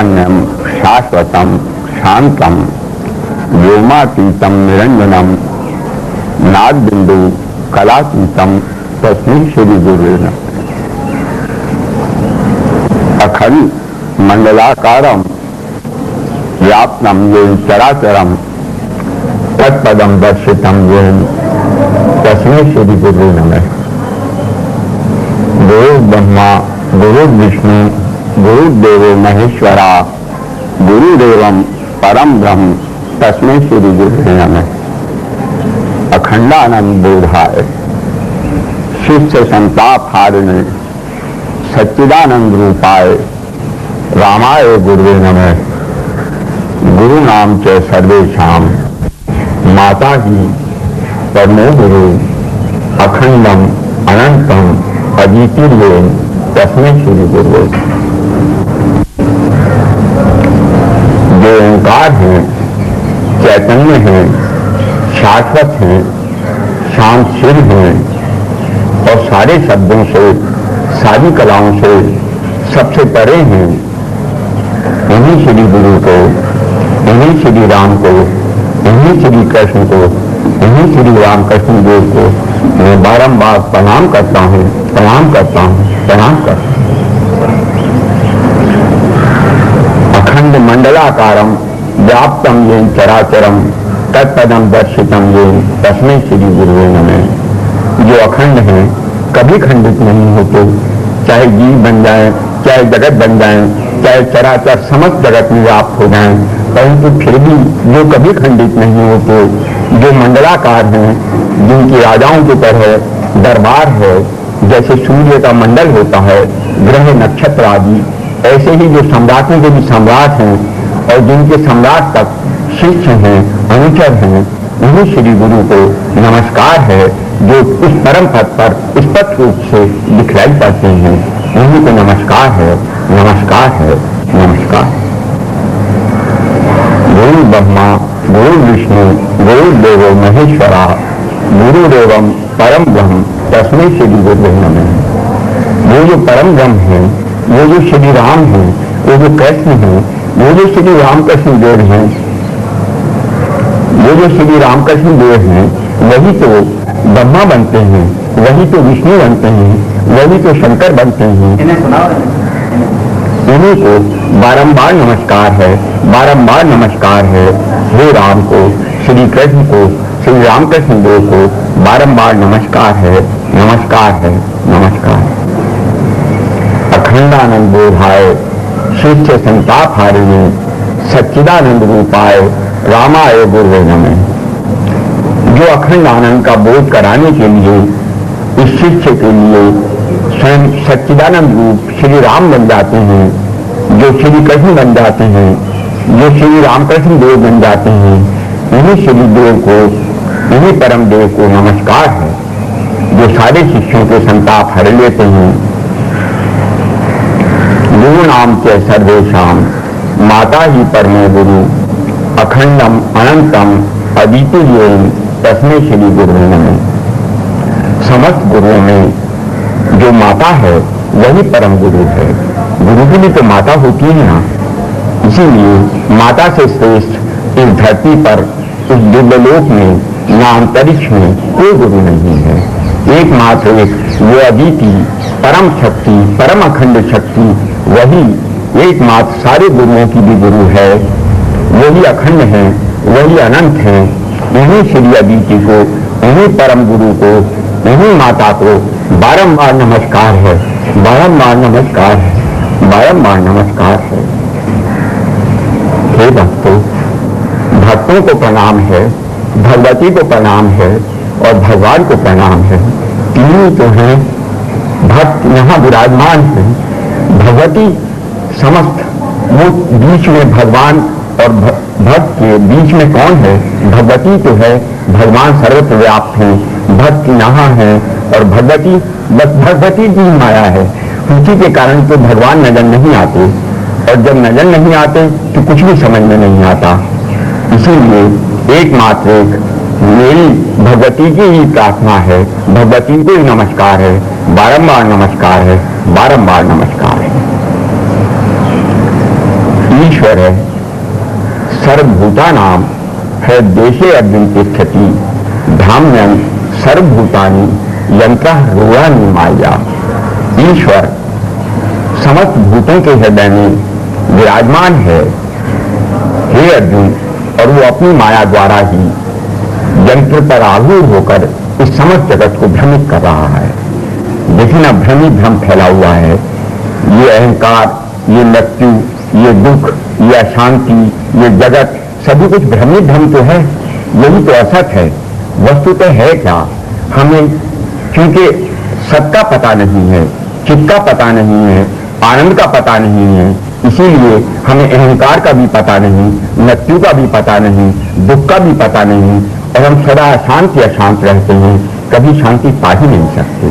चैतन्यम शाश्वतम शांतम व्योमातीतम निरंजनम नाद बिंदु कलातीतम तस्मै श्री गुरुवे नमः। अखंड मंडलाकारम व्याप्तम येन चराचरम तत्पदम दर्शितम येन तस्मै श्री गुरुवे नमः। गुरु ब्रह्मा गुरु विष्णु गुरुदेवो महेश्वरा गुरुदेवम परम ब्रह्म तस्मै श्री गुरुवे नमः। अखंडानंद बोधाय शिष्य संताप हारिणे सच्चिदानंद रूपाय रामाय गुरुवे नमः। गुरु नाम च सर्वेषां माता ही परमो गुरु अखंडम अनंतम अद्वितीयं तस्मै श्री गुरुवे। जो ओंकार है, चैतन्य है, शाश्वत है, शांतशील है और सारे शब्दों से सारी कलाओं से सबसे परे हैं, इन्हीं श्री गुरु को, इन्हीं श्री राम को, इन्हीं श्री कृष्ण को, इन्हीं श्री रामकृष्ण देव को मैं बारंबार प्रणाम करता हूँ, प्रणाम करता हूँ, प्रणाम करता हूँ। अखंड मंडलाकारम व्याप्तम येन चराचरम तत्पदम दर्शितम येन तस्मै श्री गुरुवे नमः। जो अखंड है, कभी खंडित नहीं होते, चाहे जीव बन जाए, चाहे जगत बन जाए, चाहे चराचर समस्त जगत में व्याप्त हो जाए, परंतु फिर भी जो कभी खंडित नहीं होते, जो मंडलाकार हैं, जिनकी राजाओं की तरह दरबार है, जैसे सूर्य का मंडल होता है, ग्रह नक्षत्र आदि, ऐसे ही जो सम्राटों के भी सम्राट हैं और जिनके सम्राट तक शिष्य हैं, अनुचर हैं, उन्हीं श्री गुरु को नमस्कार है, जो उस परम पद पर स्पष्ट रूप से दिखलाई पड़ते हैं, उन्हीं को नमस्कार है, नमस्कार है, नमस्कार। गुरु ब्रह्मा गुरु विष्णु गुरुदेवो महेश्वरा गुरुदेवम परम ब्रह्म तस्मै श्री गुरुवे नमः। वो जो परम ब्रह्म है, वो जो श्री राम है, वो जो कृष्ण है, वो जो श्री रामकृष्ण देव हैं, वो जो श्री रामकृष्ण देव हैं, वही तो ब्रह्मा बनते हैं, वही तो विष्णु बनते हैं, वही तो शंकर बनते हैं। उन्हीं को बारंबार नमस्कार है, बारंबार नमस्कार है। हे राम को, श्री कृष्ण को, श्री रामकृष्ण देव को बारंबार नमस्कार है, नमस्कार है, नमस्कार। अखंडानंद बोधाय शिष्य संताप हारिणे सच्चिदानंद रूपाय रामाय गुरुवे नमः। जो अखंड आनंद का बोध कराने के लिए इस शिष्य के लिए स्वयं सच्चिदानंद रूप श्री राम बन जाते हैं, जो श्री कृष्ण बन जाते हैं, जो श्री रामकृष्ण देव बन जाते हैं, उन्हीं श्री देव को, उन्हीं परम देव को नमस्कार है, जो सारे शिष्यों के संताप हर लेते हैं। गुरु नाम के सर्वेषां माता ही परमो गुरु अखंडम अनंतम अद्वितीयं तस्मै श्री गुरुवे नमः। समस्त गुरुओं में जो माता है वही परम गुरु है। गुरु की भी तो माता होती है ना, इसीलिए माता से श्रेष्ठ इस धरती पर, इस दिव्यलोक में, ना अंतरिक्ष में कोई गुरु नहीं है। एकमात्र एक वो अद्वितीय परम शक्ति, परम अखंड शक्ति, वही एकमात्र सारे गुरुओं की भी गुरु है, वही अखंड है, वही अनंत है। उन्हीं श्री अद्वितीय को, उन्हीं परम गुरु को, उन्हीं माता को बारंबार नमस्कार है, बारंबार नमस्कार है, बारंबार नमस्कार है। हे भक्तों, भक्तों को प्रणाम है, भगवती को प्रणाम है और भगवान को प्रणाम है। तीनों तो हैं, भक्त यहाँ विराजमान है, भगवती समस्त, वो बीच में भगवान और भक्त के बीच में कौन है? भगवती तो है, भगवान सर्वत्र व्याप्त है, भक्त यहाँ है और भगवती, बस भगवती की माया है। उसी के कारण तो भगवान नजर नहीं आते, और जब नजर नहीं आते तो कुछ भी समझ में नहीं आता। इसीलिए एकमात्र एक मेरी भगवती की ही प्रार्थना है, भगवती को ही नमस्कार है, बारंबार नमस्कार है, बारंबार नमस्कार है। ईश्वर है। सर्वभूतानाम है देशे अर्जुन तिष्ठति धाम्यम सर्वभूतानि यंत्र रूढ़ानि माया। ईश्वर समस्त भूतों के हृदय में विराजमान है हे अर्जुन, और वो अपनी माया द्वारा ही यंत्र पर आरूढ़ होकर इस समस्त जगत को भ्रमित कर रहा है। देखिए ना, भ्रम ही भ्रम फैला हुआ है। ये अहंकार, ये मृत्यु, ये दुख, ये अशांति, ये जगत, सभी कुछ भ्रम ही भ्रम तो है। यही तो असत है। वस्तु तो है क्या? हमें क्योंकि सत्ता पता नहीं है, चित्त का पता नहीं है, आनंद का पता नहीं है, इसीलिए हमें अहंकार का भी पता नहीं, मृत्यु का भी पता नहीं, दुख का भी पता नहीं, और हम सदा अशांत या शांत रहते हैं, कभी शांति पा ही नहीं सकते।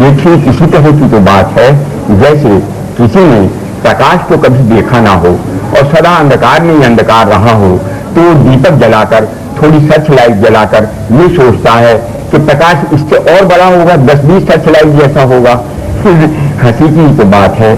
ये ठीक इसी तरह की तो बात है जैसे किसी ने प्रकाश को कभी देखा ना हो और सदा अंधकार में ही अंधकार रहा हो, तो दीपक जलाकर, थोड़ी सर्च लाइट जलाकर ये सोचता है कि प्रकाश इससे और बड़ा होगा, 10-20 सर्च लाइट जैसा होगा। हंसी की तो बात है।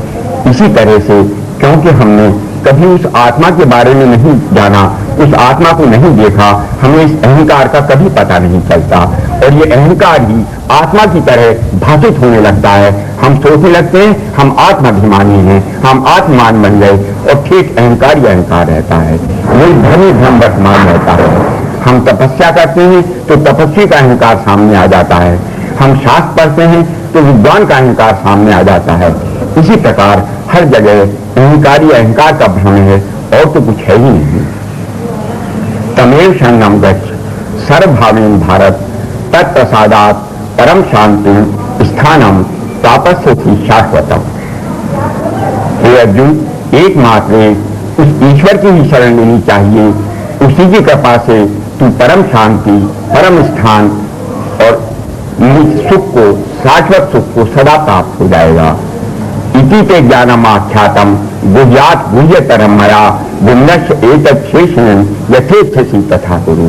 इसी तरह से क्योंकि हमने कभी उस आत्मा के बारे में नहीं जाना, उस आत्मा को नहीं देखा, हमें इस अहंकार का कभी पता नहीं चलता, और ये अहंकार ही आत्मा की तरह भाषित होने लगता है। हम सोचने लगते हैं हम आत्माभिमानी हैं, हम आत्मान बन गए, और ठीक अहंकार ही अहंकार रहता है। वही भ्रम ही भ्रम वर्तमान रहता है। हम तपस्या करते हैं तो तपस्वी का अहंकार सामने आ जाता है, हम शास्त्र पढ़ते हैं तो विद्वान का अहंकार सामने आ जाता है। इसी प्रकार हर जगह अहंकारी अहंकार का भ्रम है, और तो कुछ है ही नहीं। तमेव शरणम गच्छ सर्वभावेन भारत तत्प्रसादात् परम शांति स्थानम तापस्य शाश्वतम। हे अर्जुन, एकमात्र उस ईश्वर की ही शरण लेनी चाहिए। उसी की कृपा से तू परम शांति, परम स्थान और सुख को, शाश्वत सुख को सदा प्राप्त हो जाएगा। इति ते ज्ञानम आख्यातम गुह्यात् गुह्यतरम मया विमनस्य एतत् शेषेण यथेच्छसि तथा कुरु।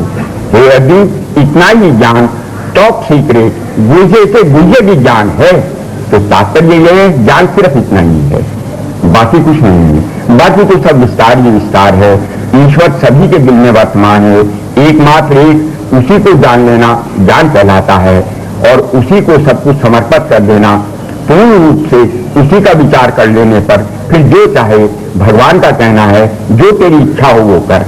हे अर्जुन, इतना ही ज्ञान टॉप सीक्रेट गुह्य से गुह्य भी ज्ञान है। तो तात्पर्य यह है, ज्ञान सिर्फ इतना ही है, बाकी कुछ नहीं है। बाकी तो सब विस्तार ही विस्तार है। ईश्वर सभी के दिल में वर्तमान है। एकमात्र एक उसी को जान लेना ज्ञान कहलाता है, और उसी को सब कुछ समर्पित कर देना, पूर्ण रूप से उसी का विचार कर लेने पर फिर जो चाहे, भगवान का कहना है जो तेरी इच्छा हो वो कर।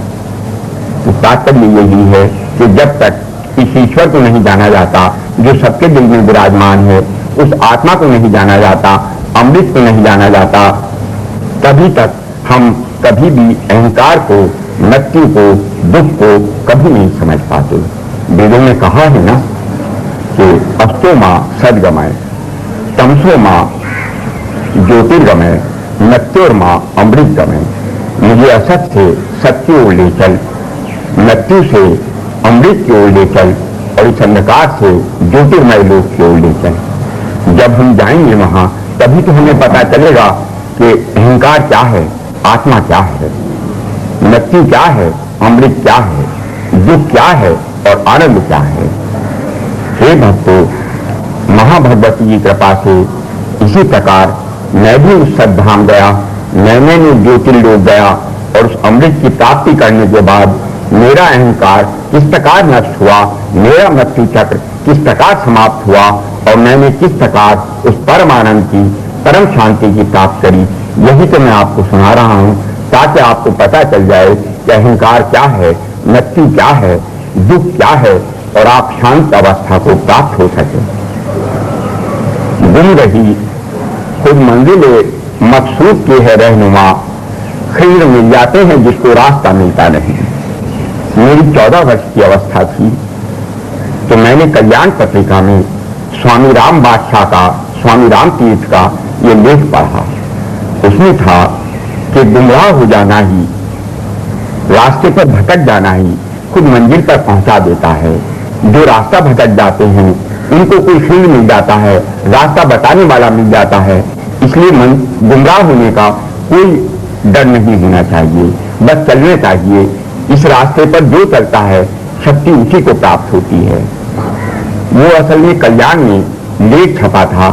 तो तात्पर्य यही है कि जब तक इस ईश्वर को नहीं जाना जाता जो सबके दिल में विराजमान है, उस आत्मा को नहीं जाना जाता, अमृत को नहीं जाना जाता, तभी तक हम कभी भी अहंकार को, मृत्यु को, दुख को कभी नहीं समझ पाते। वेदों में कहा है ना कि अस्तो मां सद्गमय, तमसो मां ज्योतिर्गमय, मृत्योर्मां अमृतगमय। मुझे असत से सत्य की ओर ले चल, मृत्यु से अमृत की ओर ले चल, और इस अंधकार से ज्योतिर्मय लोक की ओर ले चल। जब हम जाएंगे वहां, तभी तो हमें पता चलेगा कि अहंकार क्या है, आत्मा क्या है, मृत्यु क्या है, अमृत क्या है, दुख क्या है और आनंद क्या है। हे भक्तों, महाभगवती की कृपा से इसी प्रकार मैं भी उस सद्धाम गया, मैंने ज्योतिर्लोक गया, और उस अमृत की प्राप्ति करने के बाद मेरा अहंकार किस प्रकार नष्ट हुआ, मेरा मृत्यु चक्र किस प्रकार समाप्त हुआ, और मैंने किस प्रकार उस परम आनंद की, परम शांति की प्राप्त करी, यही तो मैं आपको सुना रहा हूं, ताकि आपको पता चल जाए कि अहंकार क्या है, मृत्यु क्या है, दुख क्या है, और आप शांत अवस्था को प्राप्त हो सके। गुम रही खुद मंजिले मकसूद की है रहनुमा, खीर मिल जाते हैं जिसको रास्ता मिलता नहीं। मेरी 14 वर्ष की अवस्था थी तो मैंने कल्याण पत्रिका में स्वामी राम बादशाह का, स्वामी राम तीर्थ का ये लेख पढ़ा। उसमें था कि गुमराह हो जाना ही, रास्ते पर भटक जाना ही खुद मंजिल पर पहुंचा देता है। जो रास्ता भटक जाते हैं उनको कोई फील्ड मिल जाता है, रास्ता बताने वाला मिल जाता है, इसलिए गुमराह होने का कोई डर नहीं होना चाहिए, बस चलना चाहिए। इस रास्ते पर जो चलता है शक्ति उसी को प्राप्त होती है। वो असल में कल्याण में लेख छपा था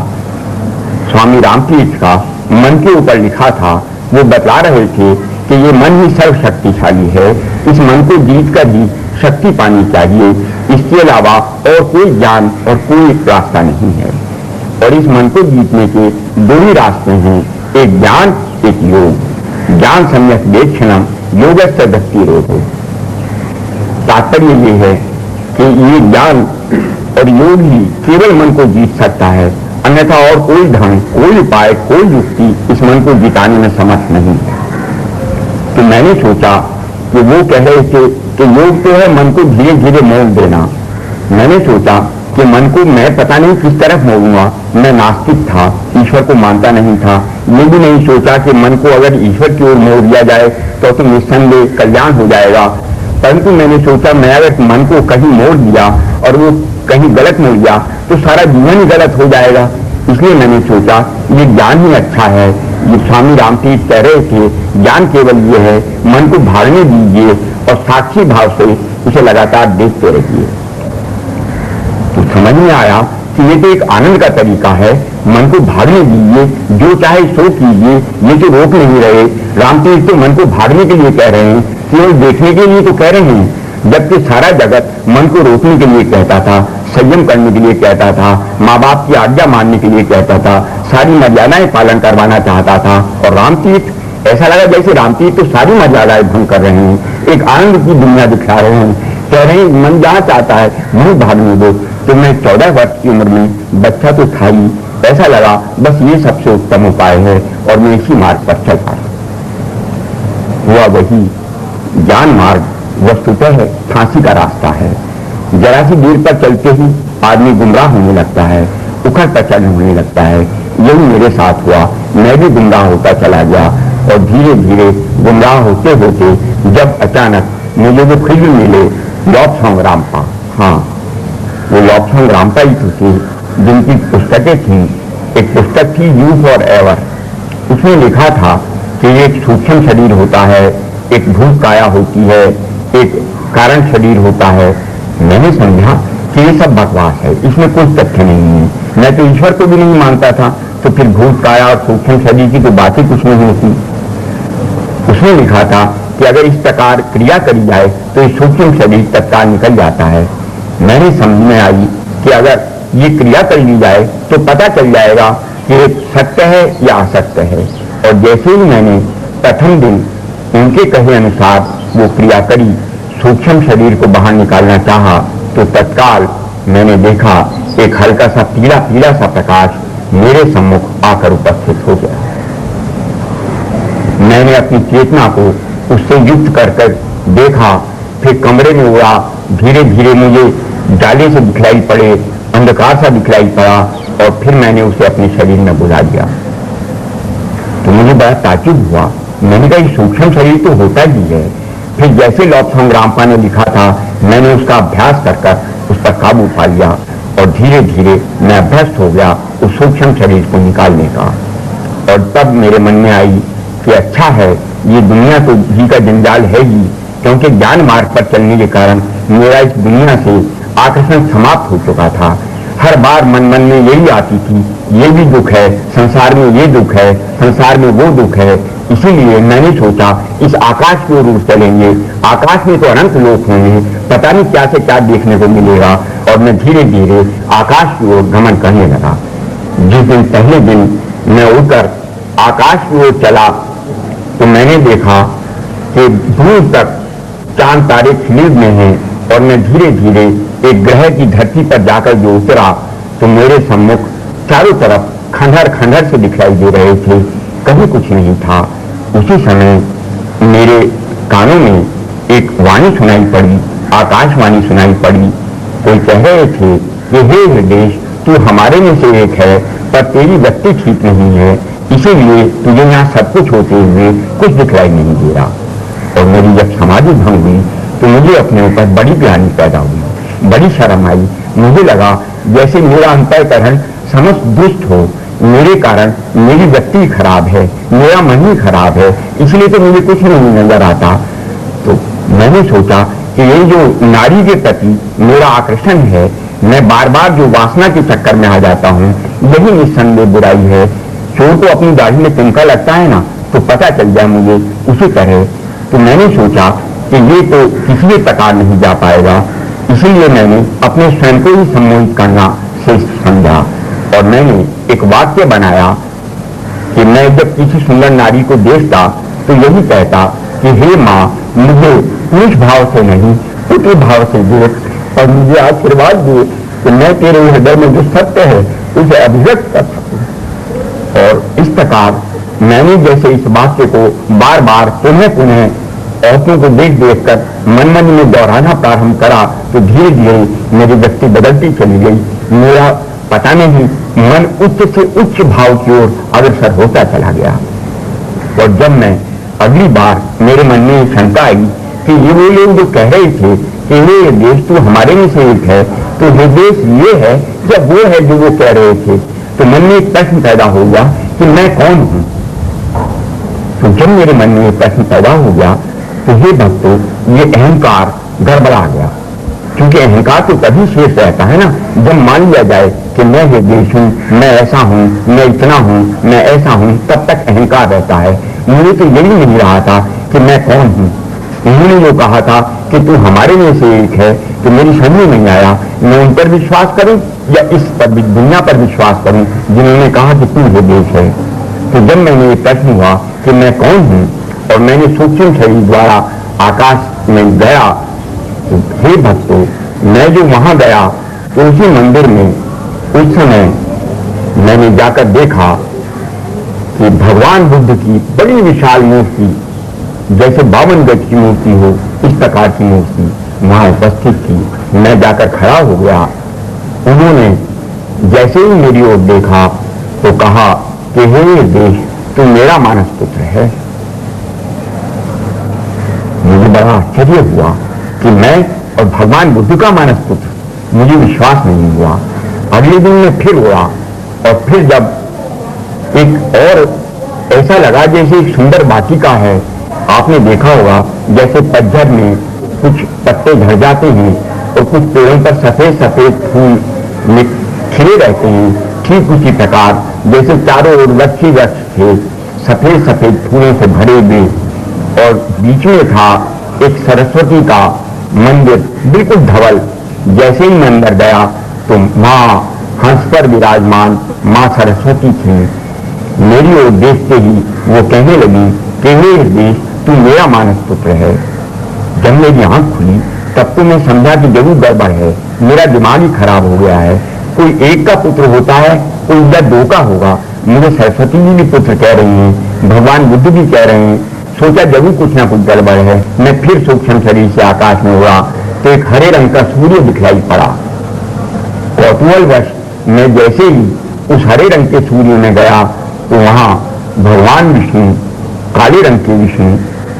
स्वामी रामतीर्थ का, मन के ऊपर लिखा था वो बता रहे थे कि ये मन ही सर्वशक्तिशाली है, इस मन को जीत कर ही शक्ति पानी चाहिए, इसके अलावा और कोई ज्ञान और कोई रास्ता नहीं है। और इस मन को जीतने के दो ही रास्ते हैं, एक ज्ञान, एक योग। ज्ञान सम्यक वेक्षणम योगस्य भक्ति रोधो। तात्पर्य ये है कि ये ज्ञान और योग ही केवल मन को जीत सकता है, अन्यथा और कोई ढंग, कोई उपाय, कोई युक्ति इस मन को जिताने में समर्थ नहीं है। तो मैंने सोचा कि वो कह रहे थे कि योग तो है मन को धीरे धीरे मोड़ देना। मैंने सोचा कि मन को मैं पता नहीं किस तरफ मोड़ूंगा। मैं नास्तिक था, ईश्वर को मानता नहीं था। ये भी नहीं सोचा कि मन को अगर ईश्वर की ओर मोड़ दिया जाए तो निस्संदेह कल्याण हो जाएगा। परंतु मैंने सोचा मैं अगर मन को कहीं मोड़ दिया और वो कहीं गलत मोड़ दिया तो सारा जीवन ही गलत हो जाएगा। इसलिए मैंने सोचा ये ज्ञान ही अच्छा है। ये स्वामी रामतीर्थ कह रहे थे ज्ञान केवल ये है, मन को भागने दीजिए और साक्षी भाव से उसे लगातार देखते रहिए। तो समझ में आया कि ये तो एक आनंद का तरीका है, मन को भागने दीजिए, जो चाहे सो कीजिए, ये तो रोक नहीं रहे। रामतीर्थ तो मन को भागने के लिए कह रहे हैं, केवल देखने के लिए तो कह रहे हैं। जबकि सारा जगत मन को रोकने के लिए कहता था, संयम करने के लिए कहता था, माँ बाप की आज्ञा मानने के लिए कहता था, सारी मर्यादाएं पालन करवाना चाहता था। और रामतीर्थ ऐसा लगा जैसे रामतीर्थ तो सारी मर्यादाएं भंग कर रहे हैं, एक आनंद की दुनिया दिखा रहे हैं। कह रहे हैं मन जहाँ चाहता है वहीं भागने दो। तो मैं 14 वर्ष की उम्र में, बच्चा तो था ही, ऐसा लगा बस ये सबसे उत्तम उपाय है और मैं इसी मार्ग पर चल पड़ा। हुआ वही, ज्ञान मार्ग वस्तुतः है फांसी का रास्ता है। जरा सी देर पर चलते ही आदमी गुमराह होने लगता है, उखड़ पचड़ होने लगता है। यही मेरे साथ हुआ, मैं भी गुमराह होता चला गया और धीरे धीरे गुमराह होते होते जब अचानक मुझे वो फिल्म मिले लॉपसॉन्ग रामपा, हाँ वो लॉपसॉन्ग रामपा ही थी जिनकी पुस्तकें थी। एक पुस्तक थी यू फॉर एवर, उसमें लिखा था कि एक सूक्ष्म शरीर होता है, एक भूत काया होती है, एक कारण शरीर होता है। मैंने समझा कि ये सब बकवास है, इसमें कोई तथ्य नहीं है। मैं तो ईश्वर को भी नहीं मानता था, तो फिर भूत काया और सूक्ष्म शरीर की तो बात ही कुछ नहीं होती। उसमें लिखा था कि अगर इस प्रकार क्रिया करी जाए तो ये सूक्ष्म शरीर तत्काल निकल जाता है। मैंने समझ में आई कि अगर ये क्रिया कर ली जाए तो पता चल जाएगा कि सत्य है या असत्य है। और जैसे ही मैंने प्रथम दिन उनके कहे अनुसार वो क्रिया करी, सूक्ष्म शरीर को बाहर निकालना चाहा, तो तत्काल मैंने देखा एक हल्का सा पीला पीला सा प्रकाश मेरे सम्मुख आकर उपस्थित हो गया। मैंने अपनी चेतना को उससे युक्त कर देखा, फिर कमरे में उड़ा। धीरे धीरे मुझे जाले से दिखलाई पड़े, अंधकार सा दिखलाई पड़ा और फिर मैंने उसे अपने शरीर में बुला दिया। तो मुझे बड़ा ताज्जुब हुआ। मैंने कहा सूक्ष्म शरीर तो होता ही है। फिर जैसे लॉपसॉन्ग रामपा ने लिखा था, मैंने उसका अभ्यास कर उस पर काबू पा लिया और धीरे धीरे मैं अभ्यस्त हो गया उस सूक्ष्म शरीर को निकालने का। और तब मेरे मन में आई कि अच्छा है, ये दुनिया तो घी का जंजाल है ही, क्योंकि ज्ञान मार्ग पर चलने के कारण मेरा इस दुनिया से आकर्षण समाप्त हो चुका था। हर बार मन में यही आती थी, ये भी दुख है, संसार में ये दुख है, संसार में वो दुख है। इसीलिए मैंने सोचा इस आकाश की ओर चलेंगे, आकाश में तो अनंत लोक होंगे, पता नहीं क्या से क्या देखने को मिलेगा। और मैं धीरे धीरे आकाश की ओर गमन करने लगा। जिस दिन पहले दिन मैं उड़कर आकाश की ओर चला तो मैंने देखा कि दूर तक चांद तारे खिलीज में हैं और मैं धीरे धीरे एक ग्रह की धरती पर जाकर जो उतरा तो मेरे सम्मुख चारों तरफ खंडहर खंडहर से दिखाई दे रहे थे, कहीं कुछ नहीं था। उसी समय मेरे कानों में एक वाणी सुनाई पड़ी, आकाशवाणी सुनाई पड़ी। कोई कह रहे थे कि हे हृदय, तू हमारे में से एक है, पर तेरी व्यक्ति ठीक नहीं है, इसीलिए तुझे यहाँ सब कुछ होते हुए कुछ दिखलाई नहीं दे रहा। और मेरी जब समाधि भंग हुई तो मुझे अपने ऊपर बड़ी ग्लानि पैदा हुई, बड़ी शर्म आई। मुझे लगा जैसे मेरा अंतःकरण समस्त दुष्ट हो, मेरे कारण मेरी व्यक्ति खराब है, मेरा मन ही खराब है, इसलिए तो मुझे कुछ नहीं नजर आता। तो मैंने सोचा कि ये जो नारी के प्रति मेरा आकर्षण है, मैं बार बार जो वासना के चक्कर में आ जाता हूँ, यही निस्संदेह बुराई है। चोर को अपनी दाढ़ी में तिनका लगता है ना, तो पता चल जाए मुझे उसी तरह। तो मैंने सोचा कि ये तो किसी भी प्रकार नहीं जा पाएगा, इसीलिए मैंने अपने स्वयं को ही सम्मोहित करना से समझा और मैंने एक वाक्य बनाया कि मैं जब किसी सुंदर नारी को देखता तो यही कहता कि हे माँ, मुझे पुरुष भाव से नहीं पुत्र भाव से देख और मुझे आशीर्वाद दे कि मैं तेरे हृदय में जो सत्य है उसे अभिव्यक्त कर सकूं। और इस प्रकार मैंने जैसे इस वाक्य को बार बार पुनः पुनः औरतों को देख देख कर मन मन में दोहराना प्रारंभ करा तो धीरे धीरे मेरी व्यक्ति बदलती चली गई। मेरा पता नहीं मन उच्च से उच्च भाव की ओर अग्रसर होता चला गया। और जब मैं अगली बार मेरे मन में शंका आई कि ये वो लोग जो कह रहे थे कि ये देश तो हमारे में से एक है, तो ये देश ये है या वो है जो वो कह रहे थे, तो मन में एक प्रश्न पैदा हो गया कि मैं कौन हूं। तो जब मेरे मन में एक प्रश्न पैदा हो गया तो हे भक्तों, ये अहंकार गड़बड़ा गया, क्योंकि अहंकार तो तभी शेष रहता है ना जब मान लिया जाए कि मैं ये देश हूं, मैं ऐसा हूं, मैं इतना हूं, मैं ऐसा हूं, तब तक अहंकार रहता है। मुझे तो यही नहीं रहा था कि मैं कौन हूं। उन्होंने जो कहा था कि तू हमारे में से एक है, तो मेरी समझ में नहीं आया मैं उन पर विश्वास करूं या इस पर दुनिया पर विश्वास करूं जिन्होंने कहा कि तू ये देश है। तो जब मैंने ये प्रश्न हुआ कि मैं कौन हूं और मैंने सूक्ष्म शरीर द्वारा आकाश में गया, तो हे भक्तों, मैं जो वहां गया तो उसी मंदिर में उस समय मैंने जाकर देखा कि भगवान बुद्ध की बड़ी विशाल मूर्ति, जैसे 52 गज की मूर्ति हो इस प्रकार की मूर्ति वहां उपस्थित थी। मैं जाकर खड़ा हो गया। उन्होंने जैसे ही मेरी ओर देखा तो कहा कि हे देश, तू मेरा मानस पुत्र है। मुझे बड़ा आश्चर्य हुआ कि मैं और भगवान बुद्ध का मानस पुत्र, मुझे विश्वास नहीं हुआ। अगले दिन मैं फिर हुआ और फिर जब एक और ऐसा लगा जैसे एक सुंदर वाटिका है। आपने देखा होगा जैसे पतझड़ में कुछ पत्ते झड़ जाते हैं और कुछ पेड़ों पर सफेद सफेद फूल खिले रहते हैं, ठीक उसी प्रकार जैसे चारों ओर वृक्ष ही वृक्ष थे, सफेद सफेद फूलों से भरे हुए, और बीच में था एक सरस्वती का मंदिर बिल्कुल धवल। जैसे ही मैं अंदर गया तो मां हंस पर विराजमान मां सरस्वती थी। मेरी ओर देखते ही वो कहने लगी कि हे देश, तू मेरा मानस पुत्र है। जब मेरी आंख खुली तब तो मैं समझा कि जरूर गड़बड़ है, मेरा दिमाग ही खराब हो गया है। कोई एक का पुत्र होता है, कोई या दो का होगा। मुझे सरस्वती जी भी पुत्र कह रही हैं, भगवान बुद्ध भी कह रहे हैं। सोचा जरूर कुछ ना कुछ गड़बड़ है। मैं फिर सूक्ष्म शरीर से आकाश में उड़ा तो एक हरे रंग का सूर्य दिखलाई पड़ा। कौतूहलवश मैं जैसे ही उस हरे रंग के सूर्य में गया तो वहां भगवान विष्णु, काले रंग के विष्णु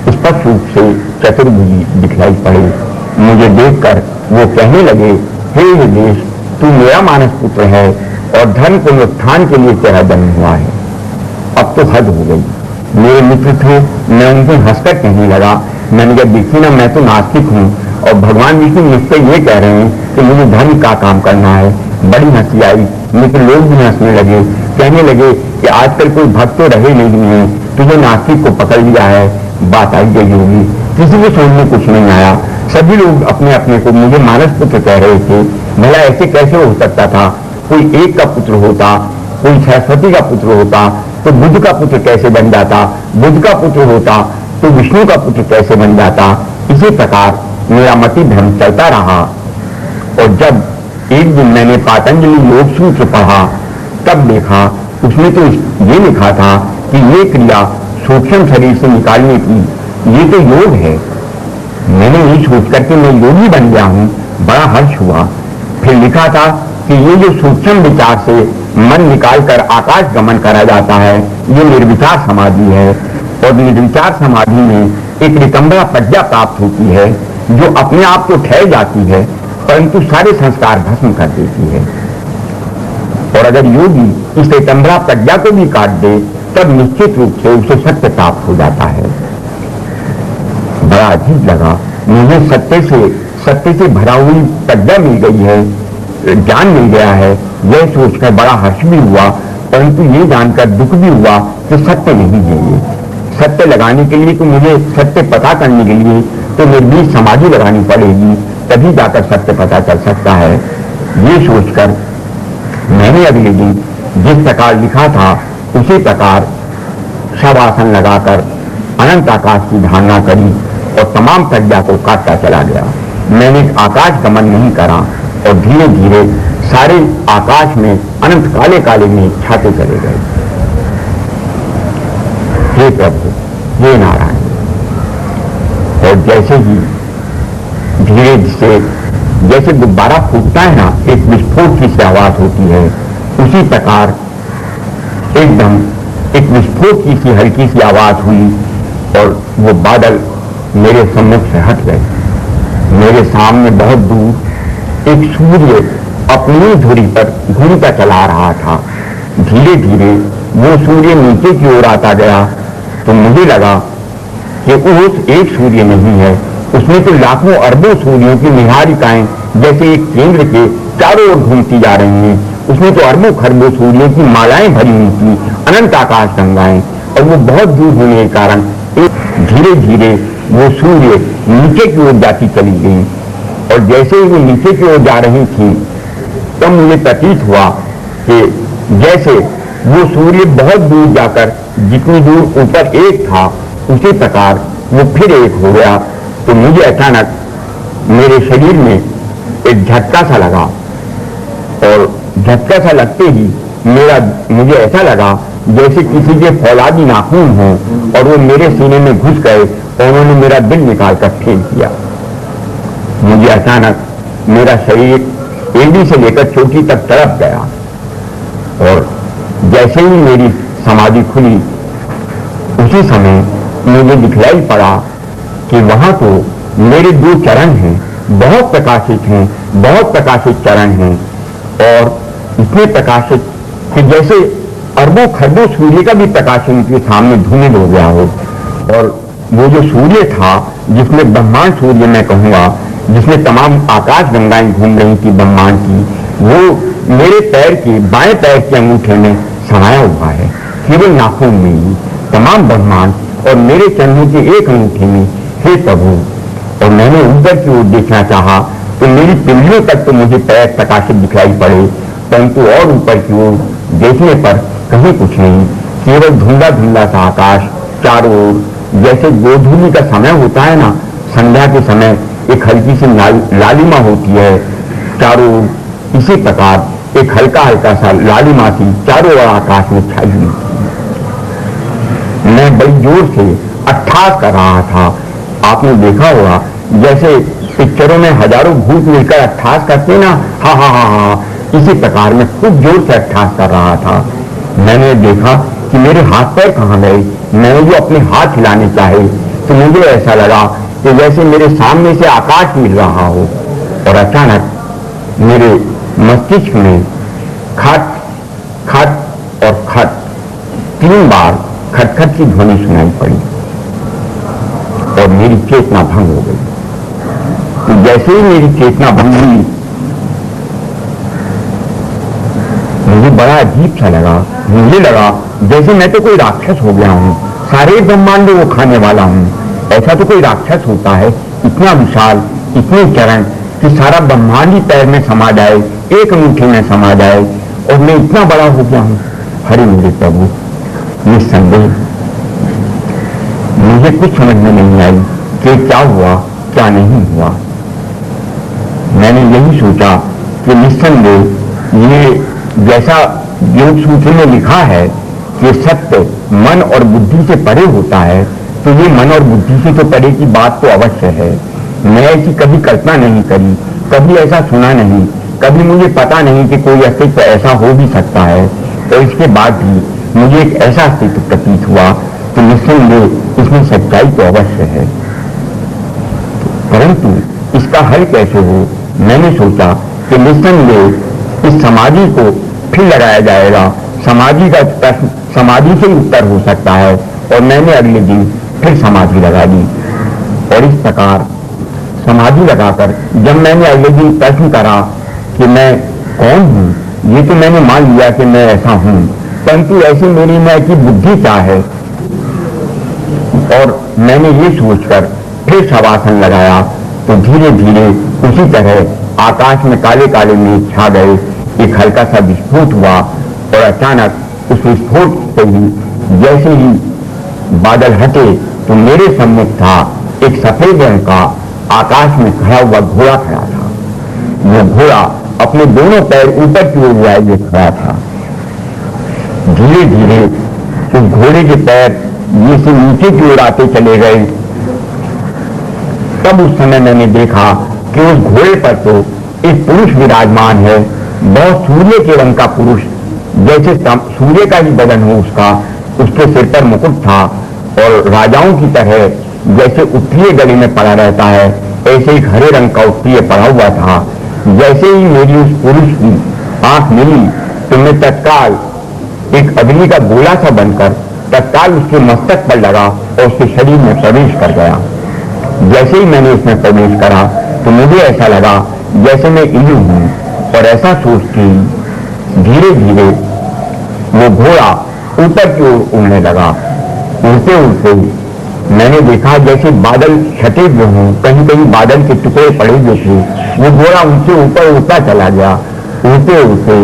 स्पष्ट रूप से चतुर्भुजी दिखलाई पड़े। मुझे देखकर वो कहने लगे, हे देश, तू मेरा मानस पुत्र है और धर्म को उत्थान के लिए तेरा जन्म हुआ है। अब तो हद हो गई। मेरे मित्र थे, मैं उनसे हंसकर कहने लगा, मैंने कहा देखिए ना, मैं तो नास्तिक हूँ और भगवान विष्णु मुझसे ये कह रहे हैं कि मुझे धर्म का काम करना है। बड़ी हंसी आई। मित्र लोग भी हंसने लगे, कहने लगे कि आजकल कोई भक्त तो रहे नहीं है, तुझे नास्तिक को पकड़ लिया है, बात आई गई होगी। किसी के समझ में कुछ नहीं आया। सभी लोग अपने अपने को मुझे मानस पुत्र कह रहे थे। भला ऐसे कैसे हो सकता था? कोई एक का पुत्र होता, कोई सरस्वती का पुत्र होता तो बुद्ध का पुत्र कैसे बन जाता, बुद्ध का पुत्र होता तो विष्णु का पुत्र कैसे बन जाता। इसी प्रकार मेरा मति भ्रम चलता रहा। और जब एक दिन मैंने पातंजलि योग सूत्र पढ़ा तब देखा उसमें तो ये लिखा था कि ये क्रिया सूक्ष्म शरीर से निकालने की, ये तो योग है। मैंने ये सोच करके मैं योगी बन गया हूं, बड़ा हर्ष हुआ। फिर लिखा था कि ये जो सूक्ष्म विचार से मन निकालकर आकाश गमन करा जाता है, ये निर्विचार समाधि है। और निर्विचार समाधि में एक नितंबरा प्रज्ञा प्राप्त होती है जो अपने आप को ठहर जाती है, परंतु सारे संस्कार भस्म कर देती है। और अगर योगी इस नितंबरा प्रज्ञा को भी काट दे तब निश्चित रूप से उसे सत्य प्राप्त हो जाता है। बड़ा अजीब लगा मुझे। सत्य से भरा हुई प्रज्ञा मिल गई है, ज्ञान मिल गया है। यह सोचकर बड़ा हर्ष भी हुआ, परंतु ये जानकर दुख भी हुआ कि सत्य नहीं है ये। सत्य लगाने के लिए, तो मुझे सत्य पता करने के लिए तो निर्भीक समाधि लगानी पड़ेगी, तभी जाकर सत्य पता चल सकता है। ये सोचकर मैंने अगले दिन जिस प्रकार लिखा था उसी प्रकार सब आसन लगाकर अनंत आकाश की धारणा करी और तमाम प्रज्ञा को काटता चला गया। मैंने आकाश गमन नहीं करा और धीरे धीरे सारे आकाश में अनंत काले काले में छाते चले गए। हे प्रभु, हे नारायण। और जैसे ही धीरे से जैसे गुब्बारा फूटता है ना, एक विस्फोट की सी आवाज होती है, उसी प्रकार एकदम एक विस्फोट की सी हल्की सी आवाज हुई और वो बादल मेरे सम्मुख से हट गए। मेरे सामने बहुत दूर एक सूर्य अपनी धुरी पर घूमता चला रहा था। धीरे धीरे वो सूर्य नीचे की ओर आता गया तो मुझे लगा कि उस एक सूर्य नहीं है, उसमें तो लाखों अरबों सूर्यों की निहारिकाएं जैसे एक केंद्र के चारों ओर घूमती जा रही हैं। उसमें तो अरबों खरबों सूर्यों की मालाएं भरी हुई थी, अनंत आकाश गंगाएं, और वो बहुत दूर होने के कारण धीरे धीरे वो सूर्य नीचे की ओर जाती चली गई। और जैसे ही वो नीचे की ओर जा रही थी तब मुझे प्रतीत हुआ कि जैसे वो सूर्य बहुत दूर जाकर जितनी दूर ऊपर एक था उसी प्रकार वो फिर एक हो गया। तो मुझे अचानक मेरे शरीर में एक झटका सा लगा और झटका सा लगते ही मुझे ऐसा लगा जैसे किसी के फौलादी नाखून हो और वो मेरे सीने में घुस गए और उन्होंने मेरा दिल निकाल कर फेंक दिया। मुझे अचानक मेरा शरीर एड़ी से लेकर चोटी तक तड़प गया और जैसे ही मेरी समाधि खुली उसी समय मुझे दिखलाई पड़ा कि वहां तो मेरे दो चरण हैं, बहुत प्रकाशित हैं, बहुत प्रकाशित चरण हैं और इतने प्रकाशित कि जैसे अरबों खरबों सूर्य का भी प्रकाश उनके सामने धूमिल हो गया हो। और वो जो सूर्य था जिसमें ब्रह्मांड सूर्य मैं कहूंगा, जिसमें तमाम आकाश गंगाएं घूम रही थी ब्रह्मांड की, वो मेरे पैर के बाएं पैर के अंगूठे में समाया हुआ है, केवल नाखून में ही तमाम ब्रह्मांड और मेरे चरणों के एक अंगूठे में। हे प्रभु, और मैंने ऊपर की ओर देखना चाहा तो मेरी पिंडलियों तक तो मुझे पैर प्रकाशित दिखाई पड़े, परंतु और ऊपर की ओर देखने पर कहीं कुछ नहीं, केवल धुंधला धुंधला सा आकाश चारों ओर। जैसे गोधूली का समय होता है ना, संध्या के समय एक हल्की सी लालिमा होती है चारों ओर, इसी प्रकार एक हल्का हल्का सा लालिमा सी चारों ओर आकाश में छाई हुई थी। मैं बड़ी जोर से अट्ठास कर रहा था। आपने देखा होगा जैसे पिक्चरों में हजारों भूत मिलकर अट्ठास करते ना, हा हा हा हा, इसी प्रकार में खूब जोर से अट्ठास कर रहा था। मैंने देखा कि मेरे हाथ पैर कहां गए। मैंने जो अपने हाथ हिलाने चाहे तो मुझे ऐसा लगा कि जैसे मेरे सामने से आकाश मिल रहा हो और अचानक मेरे मस्तिष्क में खट खट और खट 3 बार खटखट की ध्वनि सुनाई पड़ी और मेरी चेतना भंग हो गई। तो जैसे ही मेरी चेतना भंग हुई मुझे बड़ा अजीब सा लगा। मुझे लगा जैसे मैं तो कोई राक्षस हो गया हूं, सारे ब्रह्मांड को खाने वाला हूं। ऐसा तो कोई राक्षस होता है, इतना विशाल, इतने चरण कि सारा ब्रह्मांड ही पैर में समा जाए, एक अंगूठे में समा जाए, और मैं इतना बड़ा हो गया हूं। हरि मेरे प्रभु, निस्संदेह मुझे कुछ समझ में नहीं आई कि क्या हुआ क्या नहीं हुआ। मैंने यही सोचा कि निस्संदेह ये जैसा योग सूत्र में लिखा है कि सत्य मन और बुद्धि से परे होता है, तो ये मन और बुद्धि से तो परे की बात तो अवश्य है। मैं ऐसी कभी कल्पना नहीं करी, कभी ऐसा सुना नहीं, कभी मुझे पता नहीं कि कोई अस्तित्व ऐसा हो भी सकता है। तो इसके बाद भी मुझे एक ऐसा अस्तित्व प्रतीत हुआ तो निस्संदेह इसमें सच्चाई तो अवश्य है, परंतु इसका हल कैसे हो। मैंने सोचा कि निस्संदेह इस समाधि को फिर लगाया जाएगा, समाधि का प्रश्न समाधि से उत्तर हो सकता है। और मैंने अगले दिन फिर समाधि लगा दी और इस प्रकार समाधि लगाकर जब मैंने अगले दिन प्रश्न करा कि मैं कौन हूं, ये तो मैंने मान लिया कि मैं ऐसा हूं, परंतु ऐसी मेरी मैं की बुद्धि क्या है, और मैंने ये सोचकर फिर शवासन लगाया तो धीरे धीरे उसी तरह आकाश में काले काले मेघ छा गए। एक हल्का सा विस्फोट हुआ और अचानक उस विस्फोट से ही जैसे ही बादल हटे तो मेरे सम्मुख था एक सफेद रंग का आकाश में खड़ा हुआ घोड़ा खड़ा था। वो घोड़ा अपने दोनों पैर ऊपर की ओर हुए खड़ा था। धीरे धीरे उस घोड़े के पैर ये से नीचे की ओर आते चले गए। तब उस समय मैंने देखा कि उस घोड़े पर तो एक पुरुष विराजमान है, बहुत सूर्य के रंग का पुरुष, जैसे सूर्य का ही बदन हो उसका। उसके सिर पर मुकुट था और राजाओं की तरह जैसे उत्तरीय गले में पड़ा रहता है ऐसे एक हरे रंग का उत्तरीय पड़ा हुआ था। जैसे ही मेरी उस पुरुष की आंख मिली तो मैं तत्काल एक अग्नि का गोला सा बनकर तत्काल उसके मस्तक पर लगा और उसके शरीर में प्रवेश कर गया। जैसे ही मैंने उसमें प्रवेश करा तो मुझे ऐसा लगा जैसे मैं इंद्र हूं, और ऐसा सोचते ही धीरे धीरे वो घोड़ा ऊपर की ओर उड़ने लगा। उड़ते उड़ते मैंने देखा जैसे बादल छटे हुए हों, कहीं कहीं बादल के टुकड़े पड़े हुए थे। वो घोड़ा उनसे ऊपर उड़ता चला गया। उड़ते उड़ते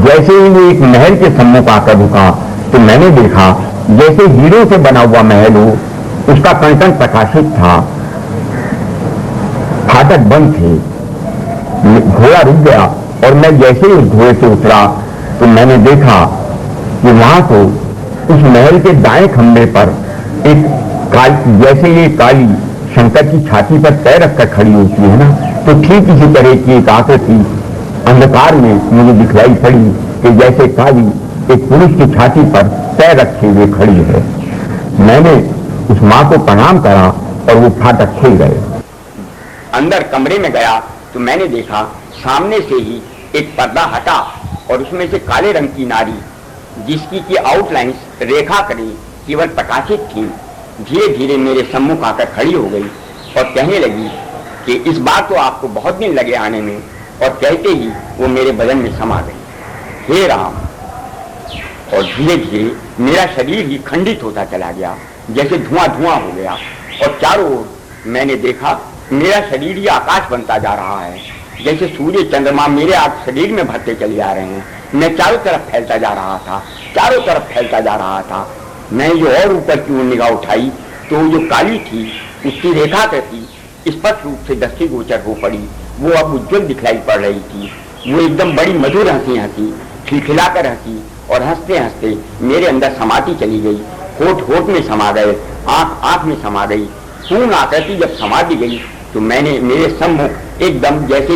जैसे ही वो एक महल के सम्मुख आकर रुका तो मैंने देखा जैसे हीरो से बना हुआ महल हो, उसका कंकण प्रकाशित था, फाटक बंद थे। घोड़ा रुक गया और मैं जैसे ही उस घोड़े से उतरा तो मैंने देखा कि वहां को उस महल के दाएं खंभे पर एक जैसे ये काली शंकर की छाती पर पैर रखकर खड़ी होती है ना, तो ठीक इसी तरह की एक आकृति अंधकार में मुझे दिखलाई पड़ी कि जैसे काली एक पुरुष की छाती पर पैर रखे हुए खड़ी है। मैंने उस मां को प्रणाम करा और वो फाटक खुल गए। अंदर कमरे में गया तो मैंने देखा सामने से ही एक पर्दा हटा और उसमें से काले रंग की नारी, जिसकी की आउटलाइंस रेखा करी केवल प्रकाशित थी, धीरे धीरे मेरे सम्मुख आकर खड़ी हो गई और कहने लगी कि इस बार तो आपको बहुत दिन लगे आने में, और कहते ही वो मेरे बदन में समा गई। हे राम! और धीरे धीरे मेरा शरीर ही खंडित होता चला गया, जैसे धुआं धुआं हो गया, और चारों ओर मैंने देखा मेरा शरीर ही आकाश बनता जा रहा है, जैसे सूर्य चंद्रमा मेरे आप शरीर में भरते चले जा रहे हैं। मैं चारों तरफ फैलता जा रहा था, चारों तरफ फैलता जा रहा था। मैं जो और ऊपर की ओर निगाह उठाई तो जो काली थी उसकी रेखा करती स्पष्ट रूप से दृष्टिगोचर हो पड़ी। वो अब उज्जवल दिखलाई पड़ रही थी। वो एकदम बड़ी मधुर हंसी हंसी, खिलखिलाकर हंसी और हंसते हंसते मेरे अंदर समाती चली गई। होठ होठ में समा गए, आंख आंख में समा गई। पूर्ण आकृति जब समा दी गई तो मैंने मेरे सम्मुख एकदम जैसे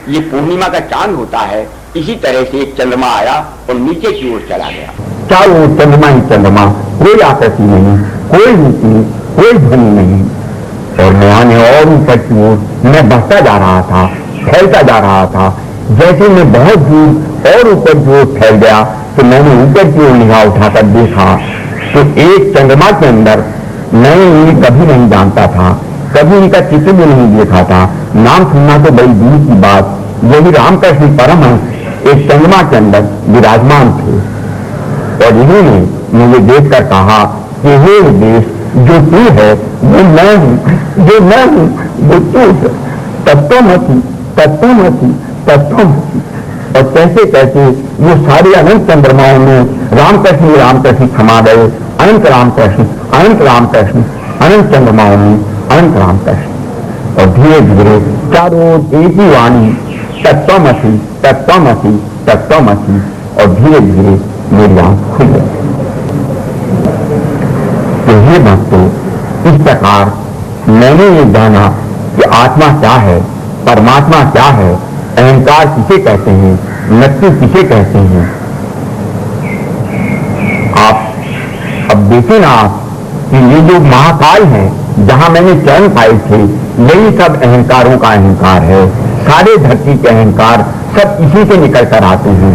ये पूर्णिमा का चांद होता है इसी तरह से एक चंद्रमा आया और नीचे की ओर चला गया। चारों ओर चंद्रमा ही चंद्रमा, कोई आकृति नहीं, कोई रूप नहीं, कोई ध्वनि नहीं। और मैं आने और ऊपर की ओर मैं बढ़ता जा रहा था, फैलता जा रहा था। जैसे मैं बहुत दूर और ऊपर की ओर फैल गया तो मैंने ऊपर की ओर निगाह उठाकर देखा तो एक चंद्रमा के अंदर मैंने इन्हें कभी नहीं जानता था, कभी इनका चित्र भी नहीं देखा था। नाम सुनना तो बड़ी दूर की बात। यही रामकृष्ण परमहंस एक चंद्रमा के अंदर विराजमान थे और इन्होंने मुझे देखकर कहा कि हे देश, जो तू है वो मैं हूं, जो मैं हूं वो तू है। तत्वमसि तत्वमसि तत्वमसि। और कैसे कैसे वो सारे अनंत चंद्रमाओं में रामकृष्ण समा गए। अनंत रामकृष्ण, अनंत रामकृष्ण, अनंत चंद्रमाओं में अनंत रामकृष्ण। और धीरे धीरे चारों एक ही वाणी तत्वमसि तत्वमसि तत्वमसि। और धीरे धीरे मेरी आंख खुल गई। तो ये भक्तों, इस प्रकार मैंने ये जाना कि आत्मा क्या है, परमात्मा क्या है, अहंकार किसे कहते हैं, मृत्यु किसे कहते हैं। आप अब देखें ना आप कि ये जो महाकाल है जहां मैंने चरण पाए थे, यही सब अहंकारों का अहंकार है। सारे धरती के अहंकार सब इसी से निकल कर आते हैं।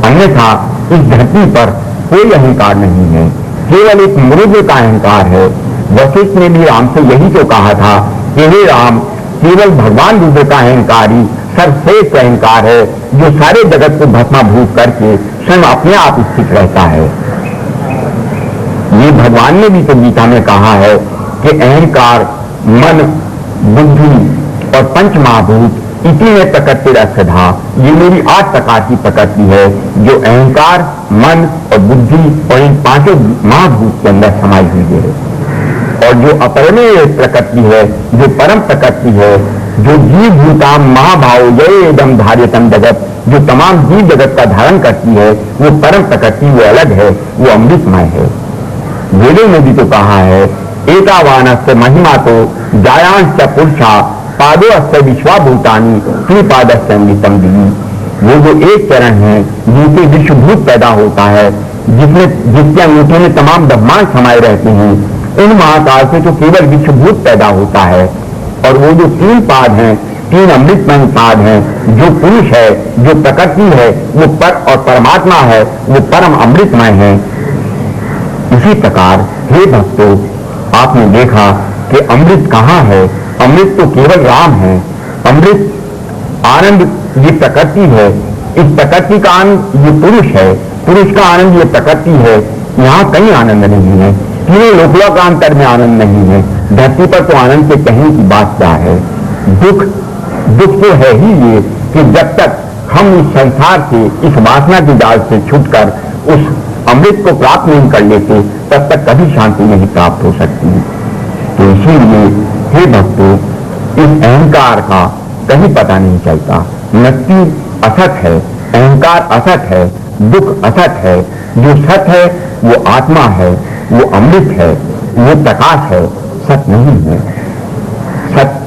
अन्यथा इस धरती पर कोई अहंकार नहीं है, केवल एक मृग का अहंकार है। वशिष्ठ ने भी राम से यही तो कहा था कि हे राम, केवल भगवान रुद्र का अहंकार ही सर्वश्रेष्ठ अहंकार है, जो सारे जगत को भस्माभूत करके स्वयं अपने आप स्थित रहता है। ये भगवान ने भी तो गीता में कहा है कि अहंकार, मन, बुद्धि और पंच महाभूत इसी में प्रकृति रसधा, ये मेरी 8 प्रकार की प्रकृति है जो अहंकार, मन और बुद्धि और इन 5 महाभूत के अंदर समाई हुई है। और जो अपरमेय प्रकृति है, जो परम प्रकृति है, जो जीव भूताम महाभाव जय एदम धार्यतम जगत, जो तमाम जीव जगत का धारण करती है, वो परम प्रकृति, वो अलग है, वो अमृतमय है। वेदों में भी तो कहा है एकावानस्य महिमा तो जायांश पुरुषा पादो अस्य विश्वाभूतानी त्रिपादस्य अमृतम दिवी। वो जो एक चरण है जिनसे विश्वभूत पैदा होता है, जिसके अंगूठे में तमाम ब्रह्मांड समाये रहते हैं, उन महाकाल से तो केवल विश्वभूत पैदा होता है। और वो जो 3 पाद हैं, 3 अमृतमय पाद हैं, जो पुरुष है, जो प्रकृति है, वो पर और परमात्मा है, वो परम अमृतमय है। इसी प्रकार हे भक्तों, आपने देखा कि अमृत कहाँ है? अमृत तो केवल राम है। अमृत आनंद ये प्रकृति है, इस प्रकृति का आनंद ये पुरुष है, पुरुष का आनंद ये प्रकृति है। यहाँ कहीं आनंद नहीं है, तीनों लोकलोकांतर में आनंद नहीं है। धरती पर तो आनंद के कहने की बात क्या है? दुख तो है ही ये कि जब तक हम इस संसार से, इस वासना की जाल से छूटकर उस अमृत को प्राप्त नहीं कर लेते, तब तक कभी शांति नहीं प्राप्त हो सकती। तो इसीलिए हे भक्तों, इस अहंकार का कहीं पता नहीं चलता। मृत्यु असत है, अहंकार असत है, दुख असत है। जो सत है वो आत्मा है, वो अमृत है, वो प्रकाश है, सत नहीं है। सत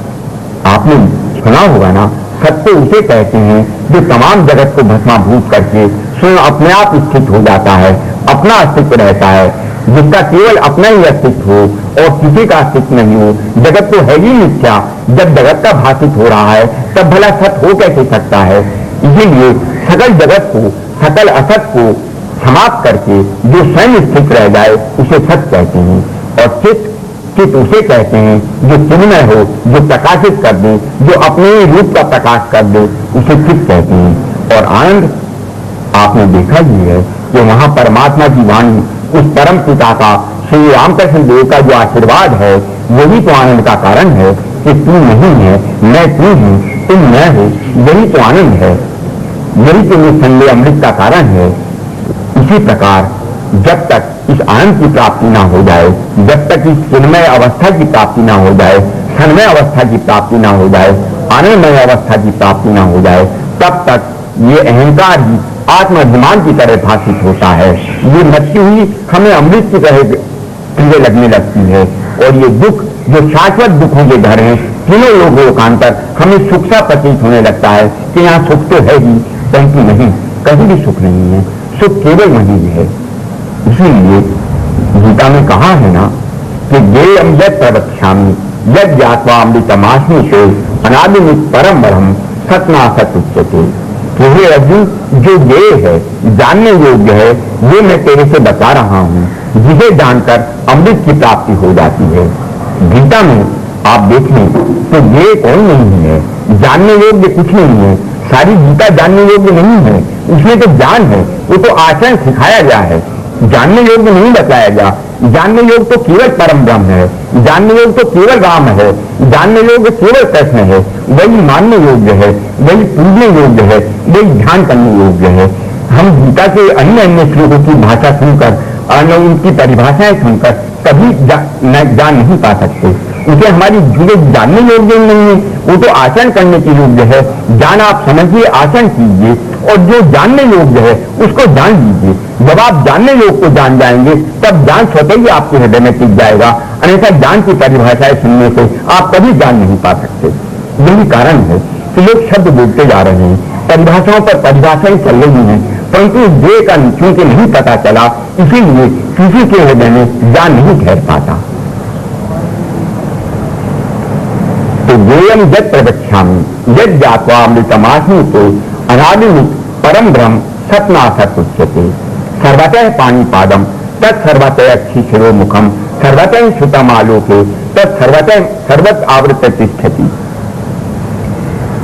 आपने सुना होगा ना, सत्य उसे कहते हैं जो तमाम जगत को भस्माभूत करके स्वयं अपने आप स्थित हो जाता है, अपना अस्तित्व रहता है, जिसका केवल अपना ही अस्तित्व हो और किसी का अस्तित्व नहीं हो। जगत तो है ही मिथ्या, जब जगत का भाषित हो रहा है तब भला सत हो कैसे सकता है? इसीलिए सकल जगत को, सकल असत को समाप्त करके जो स्वयं स्थित रह जाए उसे सत कहते हैं। और चित्त उसे कहते हैं जो चिन्मय हो, जो प्रकाशित कर दे, जो अपने ही रूप का प्रकाश कर दे, उसे चित्त कहते हैं। और आनंद आपने देखा ही है कि वहां परमात्मा की वाणी, उस परम पिता का, श्री रामकृष्ण देव का जो आशीर्वाद है, वही तो आनंद का कारण है कि तू नहीं है, मैं तू हूं, तुम मैं हो, यही तो आनंद है, यही तो निसंदेह अमृत का कारण है। इसी प्रकार जब तक इस आनंद की प्राप्ति ना हो जाए, जब तक इस चिन्मय अवस्था की प्राप्ति ना हो जाए, क्षणमय अवस्था की प्राप्ति ना हो जाए, आनंदमय अवस्था की प्राप्ति ना हो जाए, तब तक ये अहंकार ही आत्माभिमान की तरह भाषित होता है। ये मृत्यु ही हमें अमृत की तरह प्रिय लगने लगती है। और ये दुख जो शाश्वत दुखों के घर हैं, तीनों लोकांतर, हमें सुख सा प्रतीत होने लगता है कि यहाँ सुख तो है ही, परंतु नहीं, कहीं भी सुख नहीं है, सुख केवल वहीं है। इसीलिए गीता में कहा है ना कि ज्ञेयम यत् प्रवक्ष्यामि यत् ज्ञात्वा अमृतमास्मि से अनादिनित परम ब्रह्म सत्नासत् उच्यते। कि हे अर्जुन, जो ज्ञेय है, जानने योग्य है, वो मैं तेरे से बता रहा हूँ, जिसे जानकर अमृत की प्राप्ति हो जाती है। गीता में आप देखें तो ज्ञेय कोई नहीं है, जानने योग्य कुछ नहीं है। सारी गीता जानने योग्य नहीं है, उसमें तो ज्ञान है, वो तो आचरण सिखाया गया है, जानने योग्य नहीं बताया गया। जानने योग्य तो केवल परम ब्रह्म है, जानने योग्य तो केवल राम है, जानने योग्य केवल कृष्ण है, वही मानने योग्य है, वही पूजने योग्य है, वही ध्यान करने योग्य है। हम गीता के अन्य अन्य श्लोकों की भाषा सुनकर और उनकी परिभाषाएं सुनकर कभी जान नहीं पा सकते। उसे हमारी जो जानने योग्य नहीं है, वो तो आचरण करने के योग्य है। जान आप समझिए, आचरण कीजिए, और जो जानने योग्य है उसको जान लीजिए। जब आप जानने योग्य को जान जाएंगे तब ज्ञान स्वतः ही आपके हृदय में टिक जाएगा। अन्यथा ज्ञान की परिभाषाएं सुनने से आप कभी जान नहीं पा सकते। यही कारण है कि लोग शब्द बोलते जा रहे हैं, परिभाषाओं पर परिभाषाएं चल रही हैं, परंतु ज्ञेय का चूंकि नहीं पता चला, इसीलिए किसी के हृदय में ज्ञान नहीं ठहर पाता। तो ज्ञेयम यत् प्रवक्ष्यामि यत् ज्ञात्वा अमृतमास्मि तो अनादिनित परम ब्रह्म सत्नासत् उच्यते। सर्वतः पाणिपादम तत्सर्वतः अक्षिशिरो मुखम सर्वतः श्रुतमालोके तत्सर्वतः सर्वत आवृत तिष्ठति।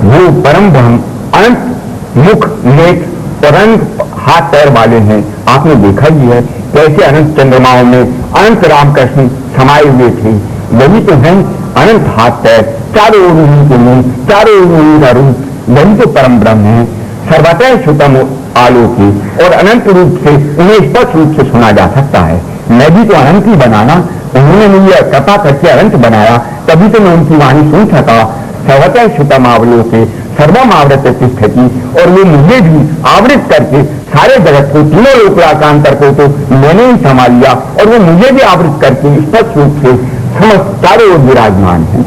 वो परम ब्रह्म अनंत मुख, नेत्र और अनंत हाथ पैर वाले हैं। आपने देखा ही है कैसे अनंत चंद्रमाओं में अनंत रामकृष्ण समाये हुए थे। वही तो है अनंत हाथ पैर, चारों ओर उन्हीं के मुंह, चारों ओर उन्हीं का रूप, वही तो परम ब्रह्म है। सर्वतः श्रुतम आलोकी और अनंत रूप से उन्हें स्पष्ट रूप से सुना जा सकता है। मैं भी तो अनंत ही बनाना, उन्होंने मुझे कृपा करके अनंत बनाया, तभी तो मैं उनकी वाणी सुन सका। सर्वतः श्रुतम अवलोके सर्वम आवृत स्थिति, और वो मुझे भी आवृत करके सारे जगत को, तीनों लोकलाकांतर को तो मैंने ही संभाल लिया, और वो मुझे भी आवृत करके स्पष्ट रूप से समस्त चारों ओर विराजमान है।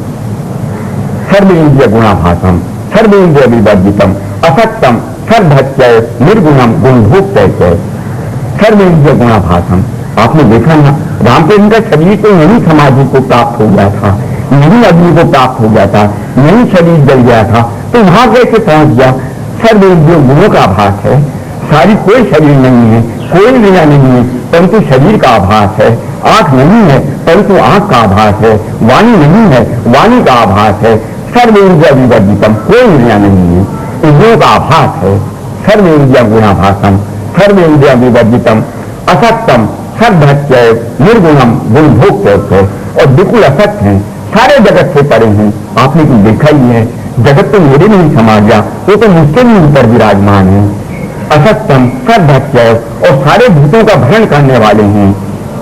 सर्वेन्द्रिय गुणाभासम सर्वेन्द्रिय विवर्जितम असक्तम सर्वभत्यय निर्गुणम गुणभोक्तय सर्वेन्द्रिय गुणाभासम। आपने देखा ना, रामकृष्ण का शरीर तो यही समाधि को प्राप्त हो गया था, यही अग्नि को प्राप्त हो गया था, यही शरीर जल गया था, तो वहां कैसे पहुंच गया? सर्वेन्द्रिय गुणों का आभास है। सारी कोई शरीर नहीं है, कोई इंद्रिया नहीं है, परंतु शरीर का आभास है। आंख नहीं है, परंतु आंख का आभास है। वाणी नहीं है, वाणी का आभास है। सर्वेन्द्रिय विवर्जितम, कोई इंद्रिया नहीं है, इंद्रियों का आभास है। सर्वेन्द्रिय गुणाभासम सर्वेन्द्रिय विवर्जितम असक्तम सर्वभत्यय निर्गुणम गुणभोक्तय, और बिल्कुल असक्त हैं, सारे जगत से परे हैं। आपने तो देखा ही है, जगत तो मेरे में ही समा गया, वो तो मुझसे भी ऊपर विराजमान है। असक्तम सर्वभत्यय, और सारे भूतों का भरण करने वाले हैं।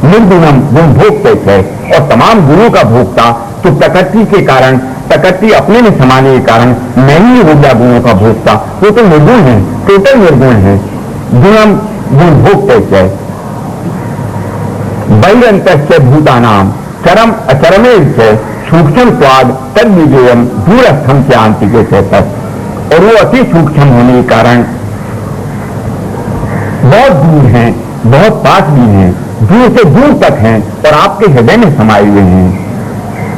निर्गुणम गुण भोक्तय, और तमाम गुणों का भोक्ता, तो प्रकृति के कारण, प्रकृति अपने में समाने के कारण मैं ही हो गया गुणों का भोक्ता। वो तो निर्गुण है, टोटल निर्गुण है। गुणम गुण भोक्तय बहिरंतस्य भूतानाम चरम अचरमेर से सूक्ष्म स्वाद तद विजयम दूरस्थम से आंतिके से तक, और वो अति सूक्ष्म होने के कारण बहुत दूर हैं, बहुत पास भी हैं, दूर से दूर तक हैं, और आपके हृदय में समाये हुए हैं।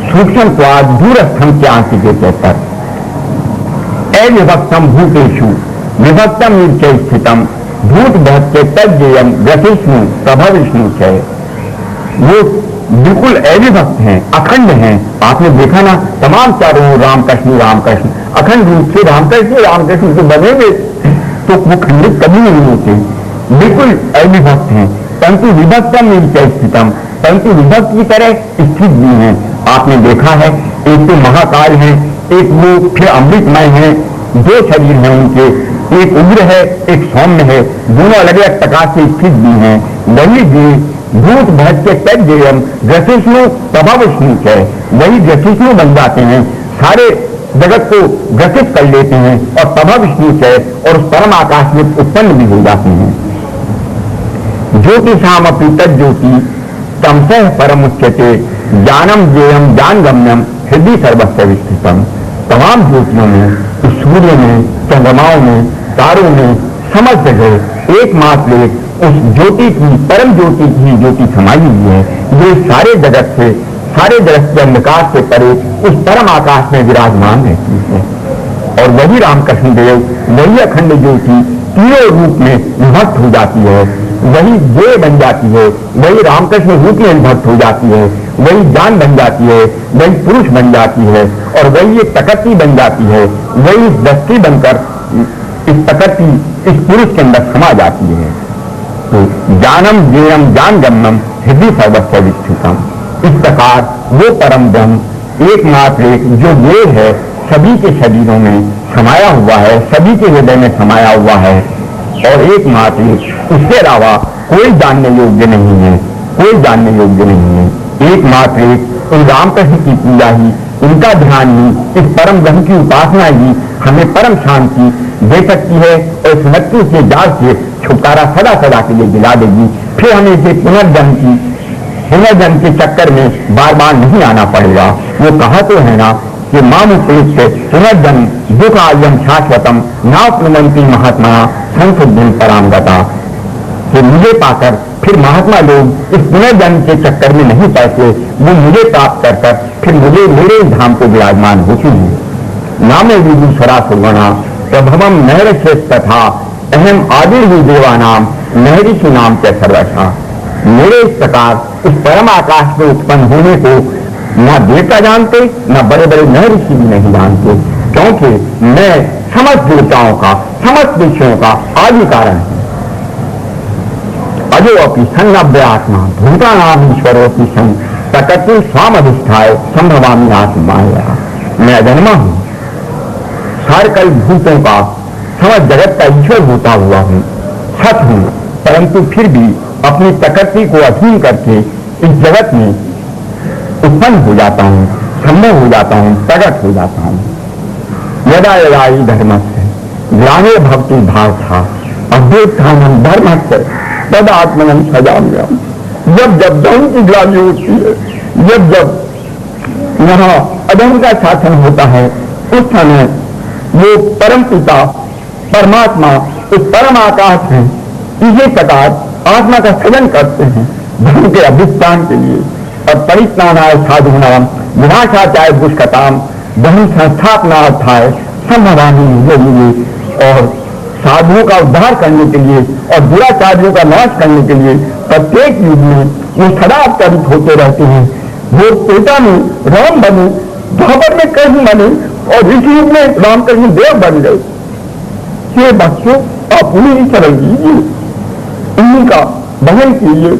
सूक्ष्म स्वाद दूरस्थम से आंतिके से तक अविभक्तम भूतेषु विभक्तम नित्य स्थितम भूत भक्ति तज्जयम ग्रसिष्णु प्रभविष्णु से, वो बिल्कुल अविभक्त हैं, अखंड हैं। आपने देखा ना, तमाम चारों रामकृष्ण रामकृष्ण अखंड रूप से रामकृष्ण से बने हुए, तो वो खंडित कभी नहीं होते, बिल्कुल अविभक्त हैं। परंतु विभक्तम नित्य स्थितम, परंतु विभक्त की तरह स्थित भी हैं। आपने देखा है, एक तो महाकाल है, एक वो फिर अमृतमय है, दो शरीर हैं उनके, एक उग्र है, एक सौम्य है, दोनों अलग अलग प्रकार से स्थित भी हैं। वही भी भूत भक्ति तज्जयम ग्रसिष्णु प्रभविष्णु है, वही ग्रसिष्णु बन जाते हैं, सारे जगत को ग्रसित कर लेते हैं, और प्रभविष्णु है, और उस परम आकाश में उत्पन्न भी हो जाते हैं। ज्योतिषाम अपि तज्ज्योति तमसः परम उच्यते ज्ञानम ज्ञेयम ज्ञानगम्यम हृदय सर्वस्य विस्थितम। तमाम ज्योतियों में, सूर्य में, चंद्रमाओं में, तारों में, समस्त जगह एकमात्र उस ज्योति की, परम ज्योति की ज्योति समाई हुई है। ये सारे जगत से, सारे जगत के अंधकार से परे उस परम आकाश में विराजमान रहती है। और वही रामकृष्ण देव, वही अखंड ज्योति तीनों रूप में विभक्त हो जाती है, वही देह बन जाती है, वही रामकृष्ण रूप में विभक्त हो जाती है, वही जान बन जाती है, वही पुरुष बन जाती है, और वही एक प्रकृति बन जाती है, वही दृष्टि बनकर इस प्रकृति, इस पुरुष के अंदर समा जाती है। तो ज्ञानम ज्ञेयम ज्ञानगम्यम हृदय सर्वस्य विस्थितम, इस प्रकार वो परम ब्रह्म एकमात्र एक जो ज्ञेय है, सभी के शरीरों में समाया हुआ है, सभी के हृदय में समाया हुआ है, और एकमात्र उसके अलावा कोई जानने योग्य नहीं है, कोई जानने योग्य नहीं है। एकमात्र एक उन रामकृष्ण की पूजा ही, उनका ध्यान ही, इस परम ब्रह्म की उपासना ही हमें परम शांति दे सकती है, और इस मृत्यु के जाल से छुटकारा सदा सदा के लिए दिला देगी। फिर हमें इसे पुनर्जन्म के चक्कर में बार बार नहीं आना पड़ेगा। वो कहा तो है ना कि माम उपयुक्त पुनर्जन्म दुख आयम शाश्वतम नाप्नुवन्ति महात्मा संशुद्धिं परामगता, कि मुझे पाकर फिर महात्मा लोग इस पुनर्जन्म के चक्कर में नहीं पड़ते, वो मुझे प्राप्त कर फिर मुझे मेरे धाम को विराजमान होती है। नामे विदु स्वरा सुगणा प्रभवम नहरशेष तथा अहम आदिर्भु देवानाम नहरिषि नाम के सर्वथा। मेरे इस प्रकार इस परम आकाश में उत्पन्न होने को न देवता जानते, न बड़े बड़े नहरिषि भी नहीं जानते, क्योंकि मैं समस्त देवताओं का, समस्त विषयों का आदि कारण हूं। अजो अपनी सन्नभ्य आत्मा भूतानाम ईश्वरोपि सन प्रकृति स्वाम अधिष्ठाय संभवामी आत्माया। मैं अजन्मा हूं, सारकल भूतों का समस्त जगत का ईश्वर होता हुआ हूं, सत हूं, परंतु फिर भी अपनी प्रकृति को अधीन करके इस जगत में उत्पन्न हो जाता हूं, संभव हो जाता हूं, प्रकट हो जाता हूं। यदा यदा ही धर्म से ग्रामे भक्ति भाव था अभ्युत्थानम धर्म से तद आत्मनम सजाम्यम। जब जब धर्म की ग्लानि होती है, जब जब यहाँ अधर्म का शासन होता है, उस समय वो परम पिता परमात्मा उस परम आकाश है, इसी प्रकार आत्मा का सृजन करते हैं धर्म के अभ्युत्थान के लिए। और परित्राणाय साधूनाम विनाशाचाय दुष्कताम धर्म संस्थापनार्थाय संभवामी के लिए, और साधुओं का उद्धार करने के लिए और दुराचार्यों का नाश करने के लिए प्रत्येक युग में वो सदा अवतरित होते रहते हैं। वो त्रेता में राम बने, द्वापर में कृष्ण बने और इस युग में रामकृष्ण देव बन गए। ये बच्चों आप उन्हीं शरण लीजिए, उन्हीं का भजन कीजिए,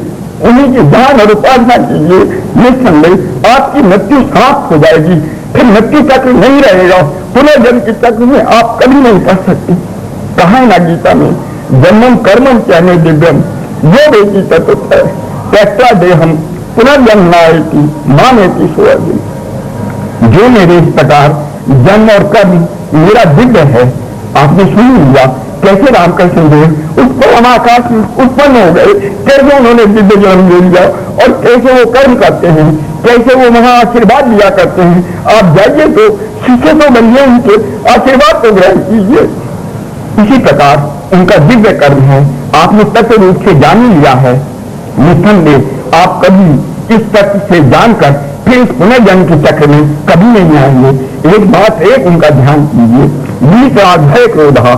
उन्हीं की ध्यान और उपासना कीजिए। निस्संदेह आपकी मृत्यु समाप्त हो जाएगी, फिर मृत्यु चक्र नहीं रहेगा। पुनर्जन्म के चक्र में आप कभी नहीं पड़ सकते। कहा है ना गीता में, जन्मम कर्मम चैने दिव्यम जो बेटी तत्व है त्यक्त्वा देहम पुनर्जन्म नायति मानेति सोअर्जुन। जो मेरे इस प्रकार जन्म और कर्म मेरा दिव्य है, आपने सुन लिया कैसे रामकृष्ण देव उस परम आकाश में उत्पन्न हो गए, कैसे उन्होंने दिव्य जन्म ले लिया और कैसे वो कर्म करते हैं, कैसे वो वहां आशीर्वाद दिया करते हैं। आप जाइए तो शिष्य तो बनिए, उनके आशीर्वाद को ग्रहण कीजिए। इसी प्रकार उनका दिव्य कर्म है, आपने तत्व रूप से जान लिया है। निस्संदेह आप कभी इस तत्व से जानकर फिर इस पुनर्जन्म के चक्र में कभी नहीं आएंगे। एक बात एक उनका ध्यान कीजिए, नीचा भय क्रोधा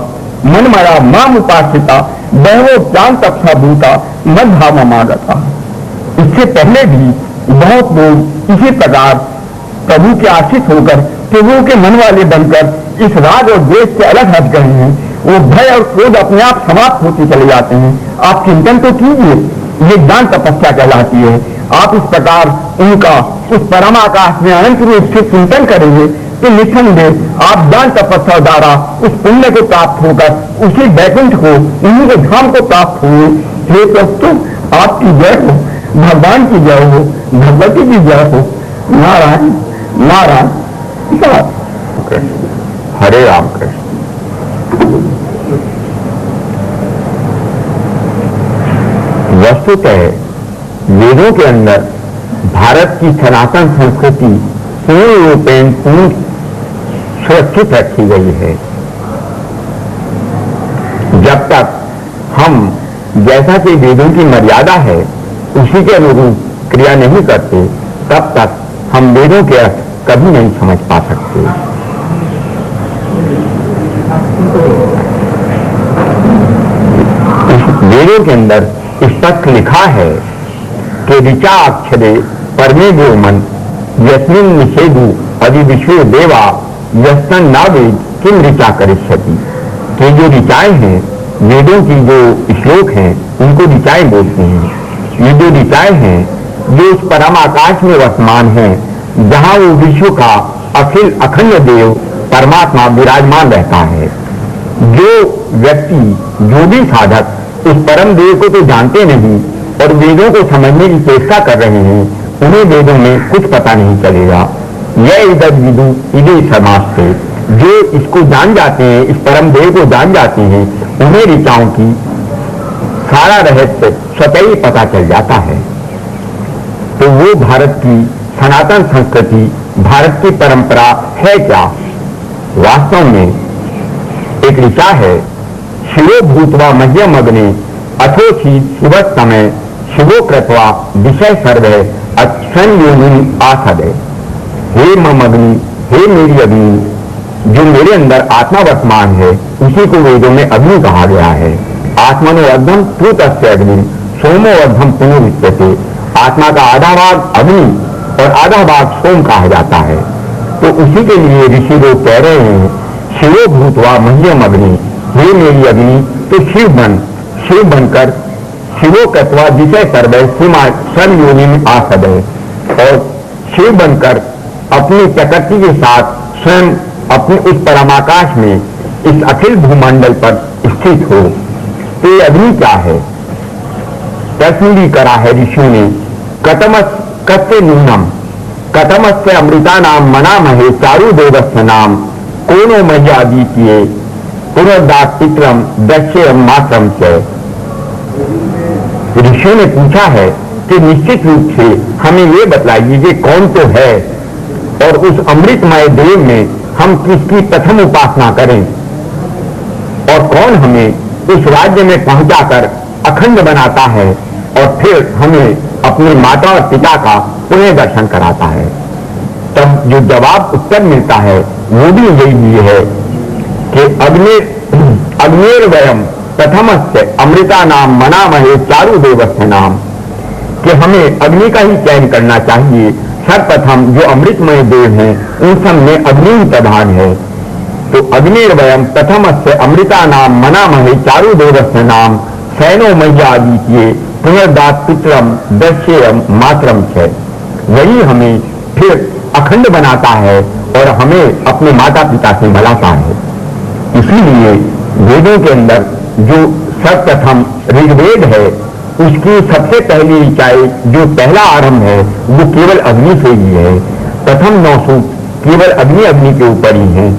मन मरा माम उपासिता बहवो प्राण तपसा भूता मद भाव मागता। इससे पहले भी बहुत लोग इसी प्रकार प्रभु के आश्रित होकर प्रभु के मन वाले बनकर इस राग और द्वेष से अलग हट गए हैं। वो भय और क्रोध अपने आप समाप्त होते चले जाते हैं। आप चिंतन तो कीजिए, ये ज्ञान तपस्या कहलाती है। आप इस प्रकार उनका उस परमाकाश में अनंत रूप से चिंतन करेंगे तो निस्संदेह आप ज्ञान तपस्या द्वारा उस पुण्य को प्राप्त होकर उसी वैकुंठ को, उन्हीं के धाम को प्राप्त होंगे। हे प्रभु आपकी जय हो, भगवान की जय हो, भगवती की जय हो। नारायण नारायण। हरे राम कृष्ण। वस्तुतः वेदों के अंदर भारत की सनातन संस्कृति पूर्ण रूपेण पूर्ण सुरक्षित रखी गई है। जब तक हम जैसा कि वेदों की मर्यादा है उसी के अनुरूप क्रिया नहीं करते, तब तक हम वेदों के अर्थ कभी नहीं समझ पा सकते। वेदों के अंदर स्पष्ट लिखा है कि ऋचा अक्षरे परमे गोमन यस्मिन निषेधु अदि विश्व देवा यस्तन नावेद किम ऋचा करिष्यति। कि जो ऋचाएं हैं, वेदों की जो श्लोक हैं, उनको ऋचाएं बोलते हैं। ये जो ऋचाएं हैं जो उस परम आकाश में वर्तमान है, जहां वो विश्व का अखिल अखंड देव परमात्मा विराजमान रहता है। जो व्यक्ति, जो भी साधक उस परम देव को तो जानते नहीं और वेदों को समझने की चेष्टा कर रहे हैं, उन्हें वेदों में कुछ पता नहीं चलेगा। यह इधर विदु इधे समाज से जो इसको जान जाते हैं, इस परम देव को जान जाते हैं, उन्हें ऋचाओं की सारा रहस्य स्वतः ही पता चल जाता है। तो वो भारत की सनातन संस्कृति, भारत की परंपरा है क्या? वास्तव में एक ऋचा है, शिवो भूतवा मह्यम अग्नि अथोची शिवस्तमय शिवो कृत्वा विषय सर्वे अक्षन योनि आसदे। हे मम अग्नि, हे मेरी अग्नि, जो मेरे अंदर आत्मा वर्तमान है, उसी को वेदों में अग्नि कहा गया है। आत्मनो अर्धम प्लूतस्य अग्नि सोमो अर्धम पुनरुच्यते। आत्मा का आधा भाग अग्नि और आधा भाग सोम कहा जाता है। तो उसी के लिए ऋषि लोग कह रहे हैं, शिवो भूतवा मह्यम अग्नि, हे मेरी अग्नि, तो शिव बनकर शिवो कत्वा विषय सर्वय सीमा स्वयं योनि में आ सदय, और शिव बनकर अपनी प्रकृति के साथ स्वयं अपने उस परमाकाश में इस अखिल भूमंडल पर स्थित हो। तो ये अग्नि क्या है? प्रश्न भी करा है ऋषियों ने। कतमस कस्य नूनम कतमस्य अमृता नाम मना महे चारु देवस्य नाम कोनो मह्या द्वितीय पुनर्दात पित्रम दश्य मात्रम से। ऋषियों ने पूछा है कि निश्चित रूप से हमें ये बतलाइए कि कौन तो है, और उस अमृतमय देव में हम किसकी प्रथम उपासना करें, और कौन हमें उस राज्य में पहुंचाकर अखंड बनाता है और फिर हमें अपनी माता और पिता का पुण्य दर्शन कराता है। तब जो जवाब उत्तर मिलता है वो भी यही है कि अग्निर्वयम प्रथमस्य अमृता नाम मना महे चारु देवस्य नाम, कि हमें अग्नि का ही चयन करना चाहिए। सर्वप्रथम जो अमृतमय देव हैं उन सब में अग्नि ही प्रधान है। तो अग्निर्वयम प्रथमस्य अमृता नाम मना महे चारु देवस्य नाम सैनो मैया द्वितीय पुनर्दात पित्रम दश्यम मात्रम छे। वही हमें फिर अखंड बनाता है और हमें अपने माता पिता से मिलाता है। इसीलिए वेदों के अंदर जो सर्वप्रथम ऋग्वेद है उसकी सबसे पहली ऊंचाई जो पहला आरंभ है वो केवल अग्नि से ही है। प्रथम 9 सूक्त केवल अग्नि के ऊपर ही है,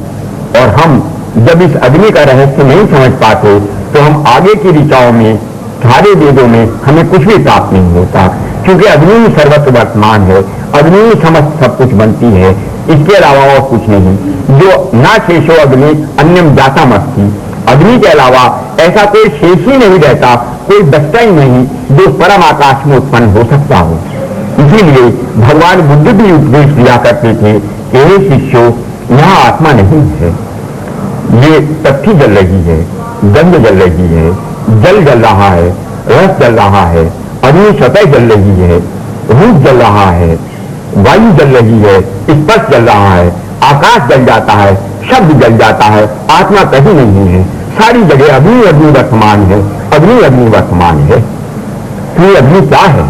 और हम जब इस अग्नि का रहस्य नहीं समझ पाते तो हम आगे की ऋचाओं में सारे वेदों में हमें कुछ भी प्राप्त नहीं होता, क्योंकि अग्नि ही सर्वत्र वर्तमान है, अग्नि ही समस्त सब कुछ बनती है, इसके अलावा और कुछ नहीं। जो ना शेषो अग्नि अन्यम जातम अस्ति, अग्नि के अलावा ऐसा कोई शेष ही नहीं रहता, कोई बचता ही नहीं जो परम आकाश में उत्पन्न हो सकता हो। इसीलिए भगवान बुद्ध भी उपदेश दिया करते थे कि हे शिष्यों, यहाँ आत्मा नहीं है, ये तथ्य जल रही है, गंध जल रही है, जल जल रहा है, रस जल रहा है, अग्नि स्वतः जल रही है, रूप जल रहा है, वायु जल रही है, स्पर्श जल रहा है, आकाश जल जाता है, शब्द जल जाता है, आत्मा कहीं नहीं है। सारी जगह अग्नि वर्तमान है, अग्नि वर्तमान है। तो अग्नि क्या है?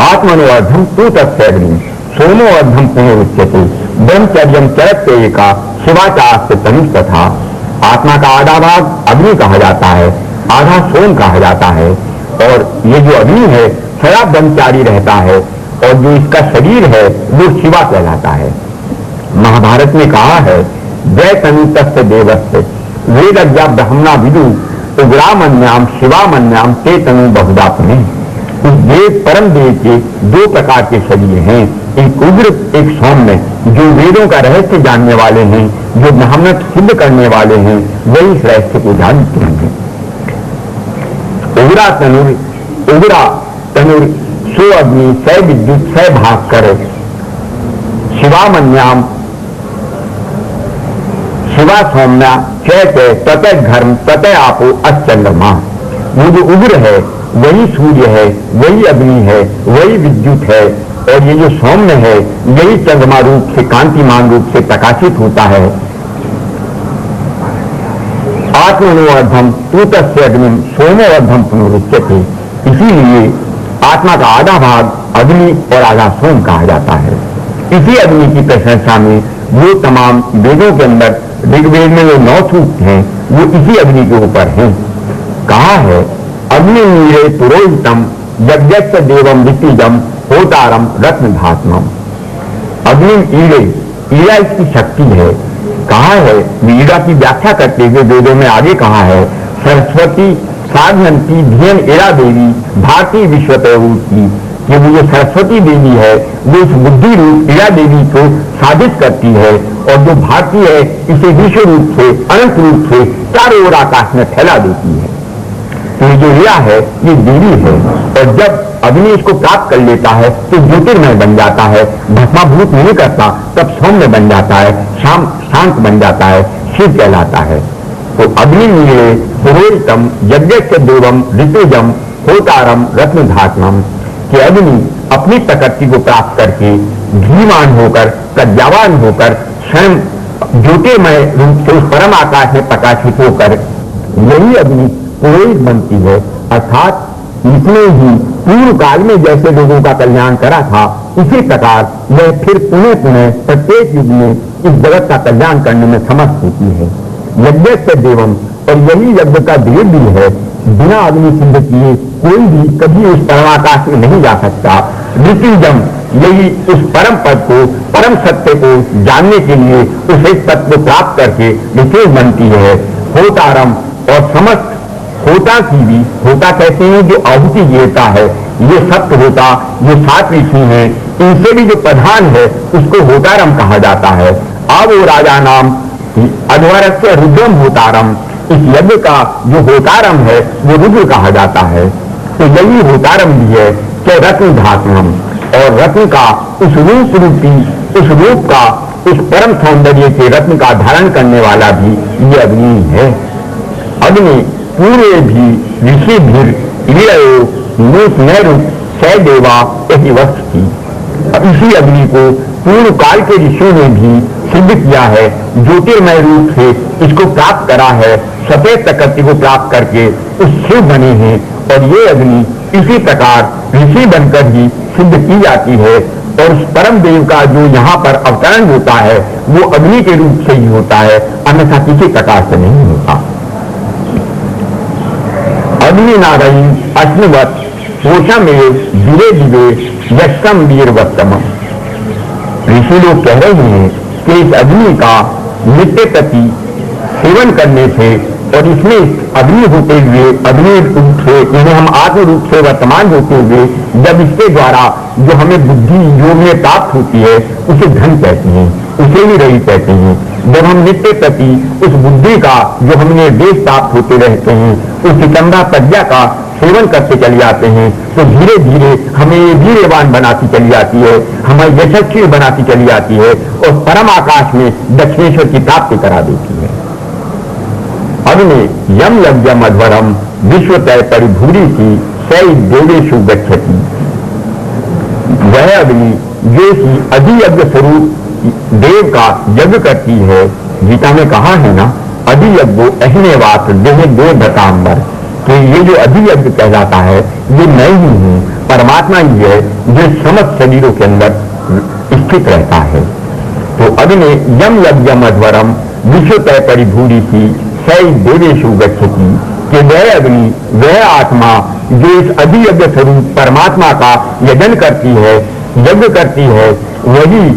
आत्मनो अर्धम तू तस्य अग्नि सोमो अर्धम पुण्य उच्यते ब्रह्मचर्यम चरत एका शिवाचार तनुष तथा। आत्मा का आधा भाग अग्नि कहा जाता है, आधा सोम कहा जाता है, और ये जो अग्नि है सदा ब्रह्मचारी रहता है, और जो इसका शरीर है वो शिवा कहलाता है। महाभारत में कहा है जय तनुतस्य देवस्य वेदज्ञा ब्रह्मणा विदु उग्रामन्याम शिवामन्याम ते तनु बहुदात्मे। उस देव परम देव के 2 प्रकार के शरीर हैं, एक उग्र एक सौम्य। जो वेदों का रहस्य जानने वाले हैं, जो ब्राह्मण सिद्ध करने वाले हैं, वही इस रहस्य को जानते हैं। उग्रा तनुर सो अग्नि सै विद्युत सै भास्कर शिवामन्याम शिवा सौम्या चय ततः घर्म ततः आपो अचंद्रमा। वो जो उग्र है वही सूर्य है, वही अग्नि है, वही विद्युत है, और ये जो सौम्य है यही चंद्रमा रूप से कांतिमान रूप से प्रकाशित होता है। आत्मनोअर्धम तूतस्य अग्निम सोमोअर्धम पुनरुच्यते। इसीलिए आत्मा का आधा भाग अग्नि और आधा सोम कहा जाता है। इसी अग्नि की प्रशंसा में वो तमाम वेदों के अंदर ऋग्वेद में जो 9 सूक्त हैं वो इसी अग्नि के ऊपर हैं। कहा है अग्नि नीरे पुरोहितम यज्ञस्य देवम ऋतिजम होतारम रत्न धात्मम। अग्नि ईड़ा इसकी शक्ति है। कहा है ईड़ा की व्याख्या करते हुए वेदों में आगे कहा है सरस्वती साधनती धियन ईड़ा देवी भारतीय विश्वतरूपी। ये वो जो सरस्वती देवी है वो इस बुद्धि रूप ईड़ा देवी को साधित करती है, और जो भारतीय है इसे विश्व रूप से अनंत रूप से चारों ओर आकाश में फैला देती है। तो जो ईड़ा है ये देवी है, और जब अग्नि इसको प्राप्त कर लेता है तो ज्योतिर्मय बन जाता है, भस्माभूत नहीं करता, तब सौम्य बन जाता है, शांत बन जाता है, शिव कहलाता है। तो अग्नि नीले पुरोहितम यज्ञस्य देवम ऋतुजम होतारम रत्न धात्मम, कि अग्नि अपनी प्रकृति को प्राप्त करके धीमान होकर प्रज्ञावान होकर स्वयं ज्योतिर्मय रूप से उस परम आकाश में प्रकाशित होकर यही अग्नि पुरोहित बनती है, अर्थात इसने ही पूर्व काल में जैसे लोगों का कल्याण करा था, उसी प्रकार वह फिर पुनः पुनः प्रत्येक युग में इस जगत का कल्याण करने में समर्थ होती है। यज्ञ से देवम, और यही यज्ञ का देव भी है। बिना अग्नि सिद्ध किए कोई भी कभी उस परमाकाश में नहीं जा सकता। ऋषिजम, यही उस परम पद को, परम सत्य को जानने के लिए उस एक तत्व को प्राप्त करके विशेष बनती है। होतारम, और समस्त होता की भी, होता कहते हैं जो आहुति देता है, ये सत्य होता, ये 7 ऋषि हैं, इनसे भी जो प्रधान है उसको होतारम कहा जाता है। अब वो राजा नाम अध्वरस्य रुद्रम होतारम, इस यज्ञ का जो होतारम है वो रुद्र कहा जाता है। तो यही होतारम भी है कि रत्न धात्मम, और रत्न का उस रूप का, उस परम सौंदर्य के रत्न का धारण करने वाला भी ये अग्नि है। अग्नि पूरे भी ऋषि भीर नूत नैरु सै देवा यही वस्तु थी। अब इसी अग्नि को पूर्व काल के ऋषियों ने भी सिद्ध किया है, ज्योतिर्मय रूप से इसको प्राप्त करा है, सफेद प्रकृति को प्राप्त करके उस शिव बने हैं। और ये अग्नि इसी प्रकार ऋषि बनकर ही सिद्ध की जाती है। और उस परम देव का जो यहाँ पर अवतरण होता है वो अग्नि के रूप से ही होता है, अन्यथा किसी प्रकार से नहीं होता। अग्नि नारायण अश्विवत पोषम दिवे दिवे यक्षम वीरवत्तम। ऋषि लोग कह रहे हैं कि इस अग्नि का नित्य प्रति सेवन करने से और इसमें अग्नि होते हुए, अग्नि रूप से यानी हम आत्म रूप से वर्तमान होते हुए जब इसके द्वारा जो हमें बुद्धि योग में प्राप्त होती है उसे धन कहते हैं, उसे ही रही कहते हैं। जब हम नित्य प्रति उस बुद्धि का जो हमें देश प्राप्त होते रहते हैं, उस सिकंदा प्रज्ञा का सेवन करते चले जाते हैं, तो धीरे धीरे हमें वीरवान बनाती चली जाती है, हमें यशस्वी बनाती चली जाती है और परम आकाश में दक्षिणेश्वर की प्राप्ति करा देती है। अग्नि यम यज्ञ मध्वरम विश्वतय परिभूरी की सै देवेशु गच्छति। वह अग्नि जो कि अधियज्ञ स्वरूप देव का यज्ञ करती है, गीता में कहा है ना, अधियज्ञो अहनेवात देह देव भतांबर, कि ये जो अधियज्ञ कहलाता है ये मैं ही हूँ, परमात्मा ही है जो समस्त शरीरों के अंदर स्थित रहता है। तो अग्नि यम यज्ञ मध्वरम विश्वतय परिभूरी की सै देवेशु गच्छति, कि वह अग्नि, वह आत्मा जो इस अधियज्ञ स्वरूप परमात्मा का यजन करती है, यज्ञ करती है, वही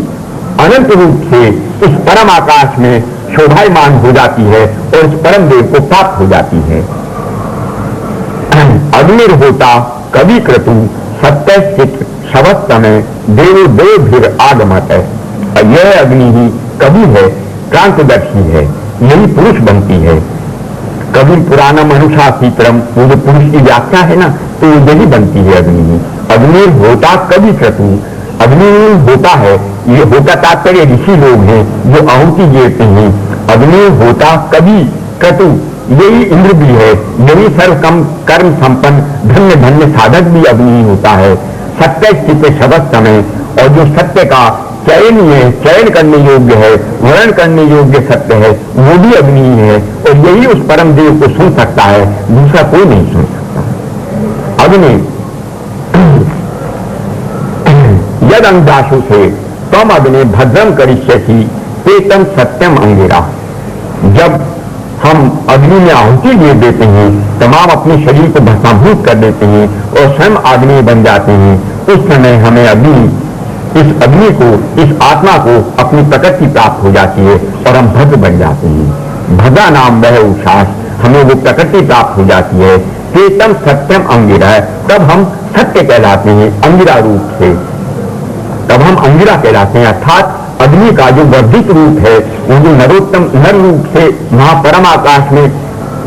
अनंत रूप से इस परम आकाश में शोभायमान हो जाती है और इस परम देव को प्राप्त हो जाती है। अग्निर होता कवि क्रतु सत्य स्थित शवस्तमय देवो देव भीर आगमत है। यह अग्नि ही कवि है, क्रांतदर्शी है, यही पुरुष बनती है। कवि पुराना मनुष्यासीतरम, वो जो पुरुष की व्याख्या है ना, तो यही बनती है अग्नि। अग्नि होता कवि क्रतु, अग्नि होता है, ये होता तात्पर्य ऋषि लोग हैं जो आहुति देते हैं। अग्नि होता कवि क्रतु, यही इंद्र भी है, यही सर्व कर्म संपन्न धन्य धन्य साधक भी अग्नि होता है। सत्य स्थित शब्द समय, और जो सत्य का चयन करने योग्य है, वर्णन करने योग्य सत्य है, वो भी अग्नि है। और यही उस परम देव को सुन सकता है, दूसरा कोई नहीं सुन सकता। अग्नि यद अंगाशु से तम अग्नि भद्रम करिष्यति तेतम सत्यम अंगिरा। जब हम अग्नि में आहुति दे देते हैं, तमाम अपने शरीर को भस्माभूत कर देते हैं और स्वयं अग्नि बन जाते हैं, उस समय हमें इस अग्नि को, इस आत्मा को अपनी प्रकृति प्राप्त हो जाती है और हम भद्र बन जाते हैं। भद्रा नाम वह उच्छ्वास, हमें वो प्रकृति प्राप्त हो जाती है। तेतम सत्यम अंगिरा, तब हम सत्य कहलाते हैं अंगिरा रूप से, तब हम अंगिरा कहलाते हैं। अर्थात अग्नि का जो वर्धित रूप है, वो जो नरोत्तम नर रूप से वहां परम आकाश में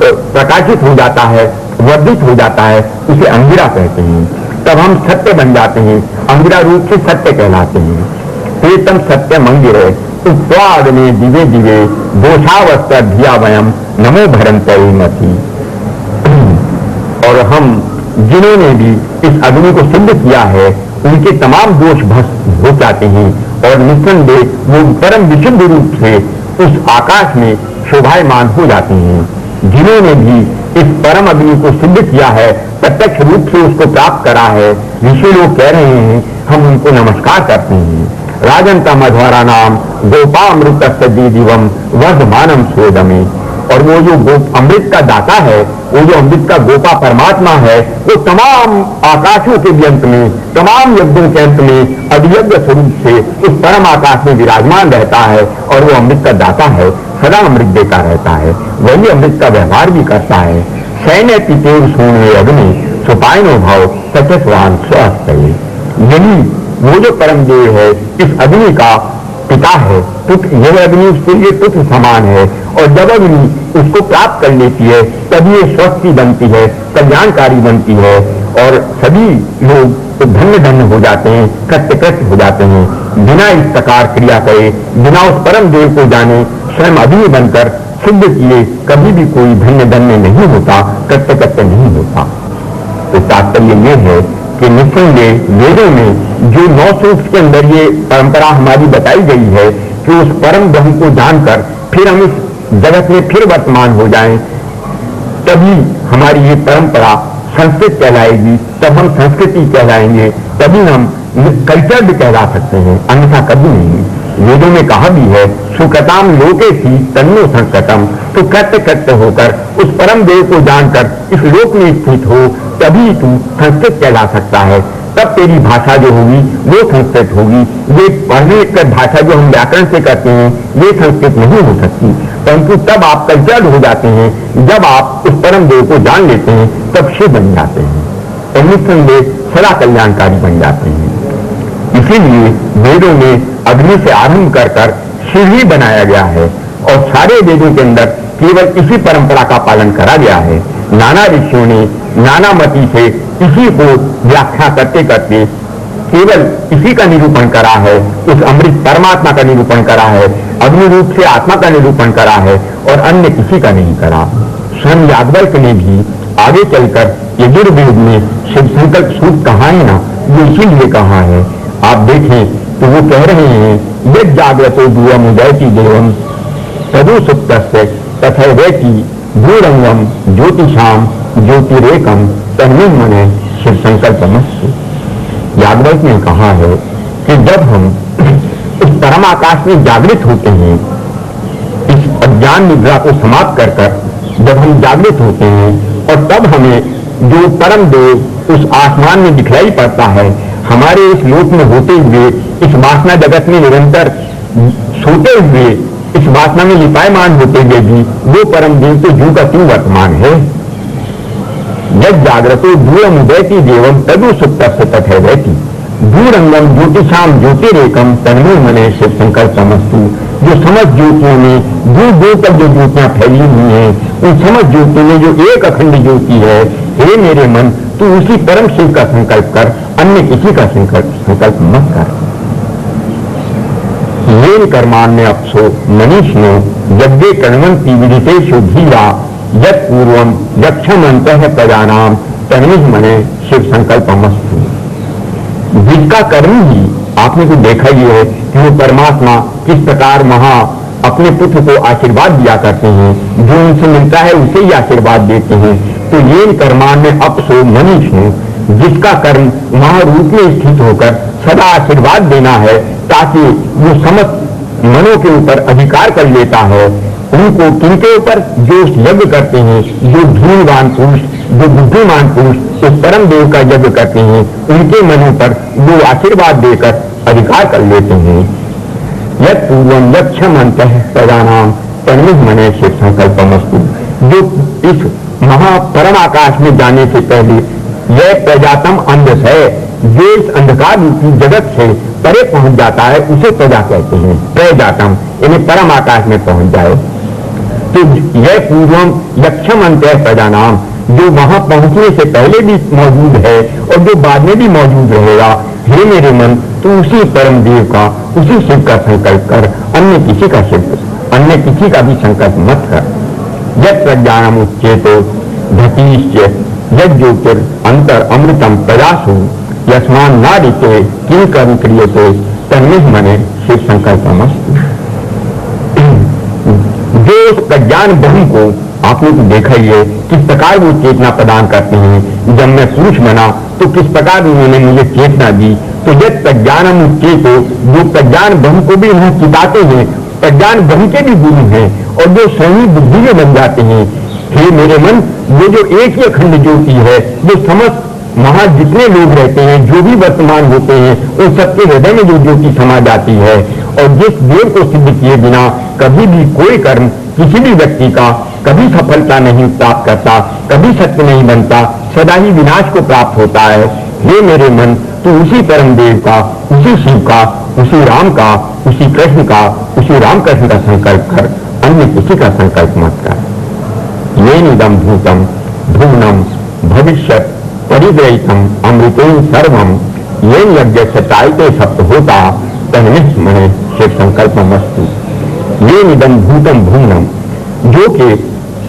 प्रकाशित हो जाता है, वर्धित हो जाता है, उसे अंगिरा कहते हैं। तब हम सत्य बन जाते हैं, अंगिरा रूप से सत्य कहलाते हैं। प्रीतम सत्यम अंगिरे उत्वाद में दिवे दिवे दोषावस्था धिया वयम नमो भरंते मती। और हम जिन्होंने भी इस अग्नि को सिद्ध किया है, उनके तमाम दोष भस्म हो जाते हैं और निस्संदेह वो परम विशुद्ध रूप से उस आकाश में शोभायमान हो जाते हैं। जिन्होंने भी इस परम अग्नि को सिद्ध किया है, प्रत्यक्ष रूप से उसको प्राप्त करा है। ऋषि लोग कह रहे हैं, हम उनको नमस्कार करते हैं। राजंता मध्वरा नाम गोपा अमृत दिवम वर्धमानम स्वेदमे। और वो जो अमृत का दाता है, वो जो अमृत का गोपा परमात्मा है, वो तमाम आकाशों के भी अंत में, तमाम यज्ञों के अंत में अधियज्ञ स्वरूप से उस परम आकाश में विराजमान रहता है और वो अमृत का दाता है, सदा अमृत देता रहता है, वही अमृत का व्यवहार भी करता है। सैन्य पितेव सूर्य अग्नि सुपायनो भाव सचस्वान स्वास्थ्य। यही वो जो परम देव है, इस अग्नि का पिता है। यह अग्नि उसके लिए तुच्छ समान है, और जब अग्नि उसको प्राप्त कर लेती है तभी ये स्वस्थ बनती है, कल्याणकारी बनती है, और सभी लोग तो धन्य धन्य हो जाते हैं, कृत्य कृत्य हो जाते हैं। बिना इस प्रकार क्रिया करे, बिना उस परम देव को जाने, स्वयं अग्नि बनकर सिद्ध किए कभी भी कोई धन्य धन्य नहीं होता, कृत्य कृत्य नहीं होता। तो तात्पर्य ये है कि निसंदेह वेदों में जो 9 सूक्त के अंदर ये परंपरा हमारी बताई गई है कि उस परम ब्रह्म को जानकर फिर हम इस जगत में फिर वर्तमान हो जाएं, तभी हमारी ये परंपरा संस्कृत कहलाएगी, तब हम संस्कृति कहलाएंगे, तभी हम कल्चर्ड कहला सकते हैं, अन्यथा कभी नहीं। वेदों में कहा भी है, सुकृताम लोके सी तन्नो संस्कृतम। तो कृत्य कृत्य होकर उस परम देव को जानकर इस लोक में स्थित हो, तभी तू संस्कृत कहला सकता है। तब तेरी भाषा जो होगी वो संस्कृत होगी। ये पढ़ने लिखकर भाषा जो हम व्याकरण से करते हैं, ये संस्कृत नहीं हो सकती। परंतु तब आप कल्चर्ड हो जाते हैं, जब आप उस परम देव को जान लेते हैं, तब शिव बन जाते हैं और निस्संदेह सदा कल्याणकारी बन जाते हैं। इसीलिए वेदों में अग्नि से आरंभ कर कर शिव ही बनाया गया है, और सारे वेदों के अंदर केवल इसी परंपरा का पालन करा गया है। नाना ऋषियों ने नाना मति से इसी को व्याख्या करते करते केवल इसी का निरूपण करा है, उस अमृत परमात्मा का निरूपण करा है, अग्नि रूप से आत्मा का निरूपण करा है, और अन्य किसी का नहीं करा। स्वयं याज्ञवल्क्य ने भी आगे चलकर यजुर्वेद में शिव संकल्प सूक्त कहा है ना, वो इसीलिए कहा है। आप देखें तो वो कह रहे हैं, यद जाग्रतो दूरम उदयति देवम तदु सुप्तस्य तथैवेति भूरंगम ज्योतिषाम ज्योतिरेकम तन्मे मने शिव संकल्पमस्तु। याज्ञवल्क्य ने कहा है कि जब हम इस परम आकाश में जागृत होते हैं, इस अज्ञान निद्रा को समाप्त कर कर जब हम जागृत होते हैं, और तब हमें जो परम देव उस आसमान में दिखलाई पड़ता है, हमारे इस लोक में होते हुए, इस वासना जगत में निरंतर सोते हुए, इस वासना में लिपायमान होते हुए भी वो परम देव तो जू का त्यों वर्तमान है। यद जागृतो दूरम उदयति देवम तदु सुप्तस्य तथैवेति भूरंगम ज्योतिषाम ज्योतिरेकम तन्मे मने शिव संकल्पमस्तु। जो समस्त ज्योतियों में दूर दूर तक जो ज्योतियां फैली हुई हैं, उन समस्त ज्योति में जो एक अखंड ज्योति है, हे मेरे मन, तू उसी परम शिव का संकल्प कर, अन्य किसी का संकल्प मत कर। येन कर्माण्य अपसो मनीषिणो यज्ञे कर्मन्ति विदितेषु धीरा यत् पूर्वम यक्षमन्तः प्रजानाम तन्मे मने शिव संकल्पमस्तु। जिसका कर्म ही आपने तो देखा ही है कि वो परमात्मा किस प्रकार वहां अपने पुत्र को आशीर्वाद दिया करते हैं, जो उनसे मिलता है उसे ही आशीर्वाद देते हैं। तो ये कर्माण्य अपसो मनीषिणो, जिसका कर्म वहां रूप में स्थित होकर सदा आशीर्वाद देना है, ताकि वो समस्त मनों के ऊपर अधिकार कर लेता है। उनको किनके ऊपर? जो यज्ञ करते हैं, जो धूर्वान पुरुष, जो बुद्धिमान पुरुष उस परम देव का यज्ञ करते हैं, उनके मनों पर वो आशीर्वाद देकर अधिकार कर लेते हैं। यत् पूर्वम यक्षमन्तः प्रजानाम तन्मे मने शिव संकल्पमस्तु। जो इस महापरम आकाश में जाने से पहले यह प्रजातम अंध है, जो इस अंधकार रूपी जगत से परे पहुंच जाता है, उसे प्रजा कहते हैं। प्रजातम इन्हें परम आकाश में पहुंच जाए। तो यह पूर्वम यक्षमन्तः प्रजानाम, जो वहां पहुंचने से पहले भी मौजूद है और जो बाद में भी मौजूद रहेगा, हे मेरे मन, तू उसी परम देव का, उसी शिव का संकल्प कर, अन्य किसी का भी संकल्प मत कर। यत् प्रज्ञानम उच्चेतो धतीश्च यत् ज्योतिर अंतर अमृतम प्रजासु यस्मान नारिते किं कर्म क्रियते तन्मे मने शिव संकल्पमस्तु। जो उस प्रज्ञान ब्रह्म को आपने तो देखा ही है किस प्रकार वो चेतना प्रदान करते हैं। जब मैं पुरुष बना तो किस प्रकार उन्होंने मुझे चेतना दी। तो यद प्रज्ञानम चेतो, जो प्रज्ञान ब्रह्म को भी वहां चिताते हैं, प्रज्ञान ब्रह्म के भी गुरु हैं और जो स्वयं बुद्धि में बन जाते हैं। हे मेरे मन, वो जो एक ही अखंड ज्योति है, जो समस्त वहां जितने लोग रहते हैं, जो भी वर्तमान होते हैं, उन सबके हृदय में जो ज्योति समा जाती है। और जिस देव को सिद्ध किए बिना कभी भी कोई कर्म किसी भी व्यक्ति का कभी सफलता नहीं प्राप्त करता, कभी सत्य नहीं बनता, सदा ही विनाश को प्राप्त होता है। हे मेरे मन, तू उसी परम देव का, उसी शिव का, उसी राम का, उसी कृष्ण का, उसी रामकृष्ण का संकल्प कर, अन्य किसी का संकल्प मत कर। ये निदम भूतम भुवनम भविष्यत परिग्रहितम अमृतेन सर्वम ये यज्ञ सचाइते सप्त होता तन्निष्ठ मने शिव संकल्प मस्तु। ये निदम भूतम भुवनम, जो कि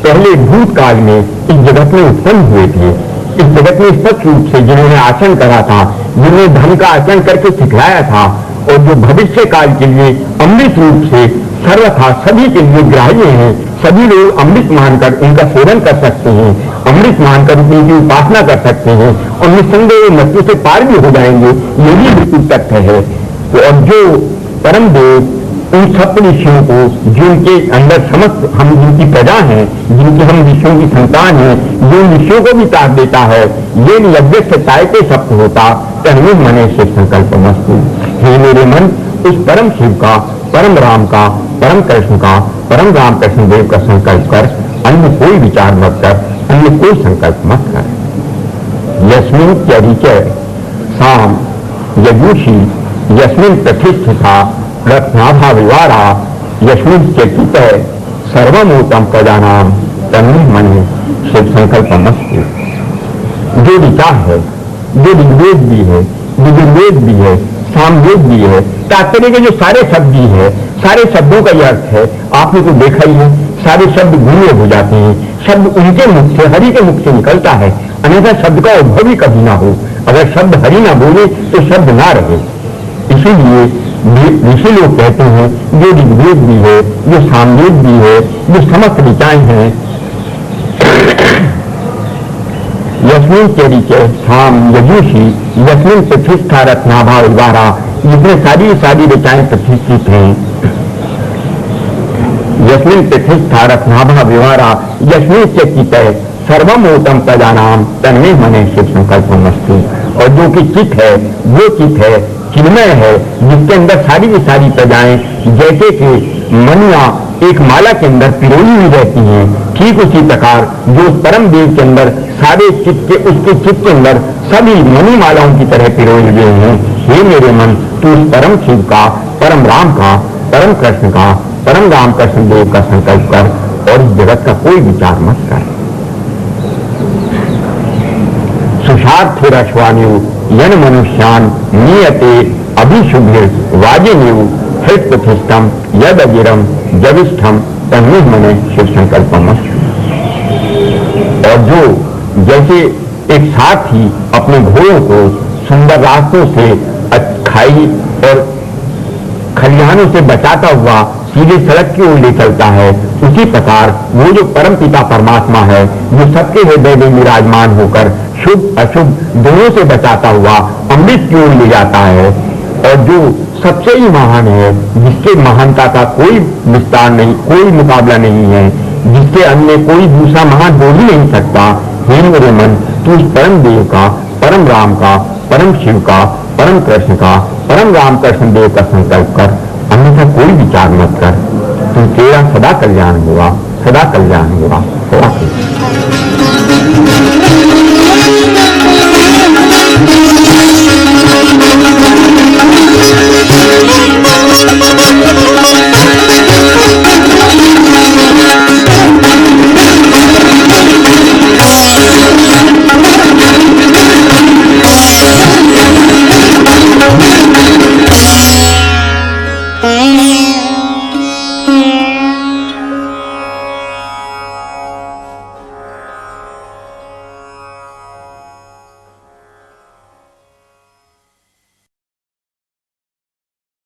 पहले भूतकाल में इस जगत में उत्पन्न हुए थे, इस जगत में स्पष्ट रूप से जिन्होंने आचरण करा था, जिन्होंने धर्म का आचरण करके सिखलाया था, और जो भविष्य काल के लिए अमृत रूप से सर्वथा सभी के लिए ग्राह्य है। सभी लोग अमृत मानकर उनका सेवन कर सकते हैं, अमृत मानकर उनकी उपासना कर सकते हैं और निस्संदेह मृत्यु से पार भी हो जाएंगे। ये भी बिल्कुल तथ्य है। और जो परम देव उन सब ऋषियों को, जिनके अंदर समस्त हम जिनकी प्रजा हैं, जिनके हम ऋषियों की संतान हैं, जो ऋषियों को भी ताक देता है, ये यज्ञ से तायते सप्त होता तन्निष्ठ मने शिव संकल्प मस्तु। हे मेरे मन, उस परम शिव का, परम राम का, परम कृष्ण का, परम रामकृष्ण देव का संकल्प कर, अन्य कोई विचार मत कर, अन्य कोई संकल्प मत कर। यस्मिन चरिचय साम यजुषी यस्मिन प्रतिष्ठिता रत्नाभा विवारा यस्मिन चकित सर्वमूतम प्रजानाम तन्निष्ठ मने शिव संकल्प मस्तु। जो विचार है, जो ऋग्वेद भी है, यजुर्वेद भी है, सामवेद भी है, तात्पर्य के जो सारे शब्द भी है, सारे शब्दों का यह अर्थ है, आपने तो देखा ही है, सारे शब्द गूढ़ हो जाते हैं। शब्द उनके मुख से, हरि के मुख से निकलता है, अन्यथा शब्द का उद्भव ही कभी ना हो। अगर शब्द हरि ना बोले तो शब्द ना रहे। इसीलिए ऋषि लोग कहते हैं, जो ऋग्वेद भी है, जो सामवेद भी है, जो समस्त ऋचाएं हैं, यस्मिन चरिचय साम यजुषी यस्मिन प्रतिष्ठा रत्नाभा विवारा, जिसमें सारी ऋचाएं प्रतिष्ठित हैं। यस्मिन प्रतिष्ठा रत्नाभा विवारा यस्मिन चकित सर्वमूतम प्रजानाम तन्निष्ठ मने शिव संकल्प मस्तु। और जो कि चित है, वो चित है, चिन्मय है, जिसके अंदर सारी की सारी प्रजाएं जैसे कि मनिया एक माला के अंदर पिरोई हुई रहती हैं, ठीक उसी प्रकार जो परम देव के अंदर सारे चित्त के, उसके चित्त के अंदर सभी मणि मालाओं की तरह पिरोए हुए हैं। हे मेरे मन, तू उस परम शिव का, परम राम का, परम कृष्ण का, परम रामकृष्ण देव का संकल्प कर और इस जगत का कोई विचार मत कर। सुषार्थिरश्वान्यु यन मनुष्यान नियते अभिशुभे वाजिनीव हृत प्रतिष्ठम यद अगिरम जविष्ठम तन्निष्ठ मने शिव संकल्प मस्तु। और जो जैसे एक साथी अपने घोड़ों को सुंदर रास्तों से खाई और खलिहानों से बचाता हुआ सीधे सड़क की ओर ले चलता है, उसी प्रकार वो जो परम पिता परमात्मा है, जो सबके हृदय में विराजमान होकर शुभ अशुभ दोनों से बचाता हुआ अमृत की ओर ले जाता है, और जो सबसे ही महान है, जिसके महानता का कोई विस्तार नहीं, कोई मुकाबला नहीं है, जिसके अन्य कोई दूसरा महान बोल ही नहीं सकता। हे मेरे मन, तू उस परम देव का, परम राम का, परम शिव का, परम कृष्ण का, परम रामकृष्ण देव का संकल्प कर, अन्यथा कोई विचार मत कर। तू तेरा सदा कल्याण होगा, सदा कल्याण होगा, सदा कल्याण।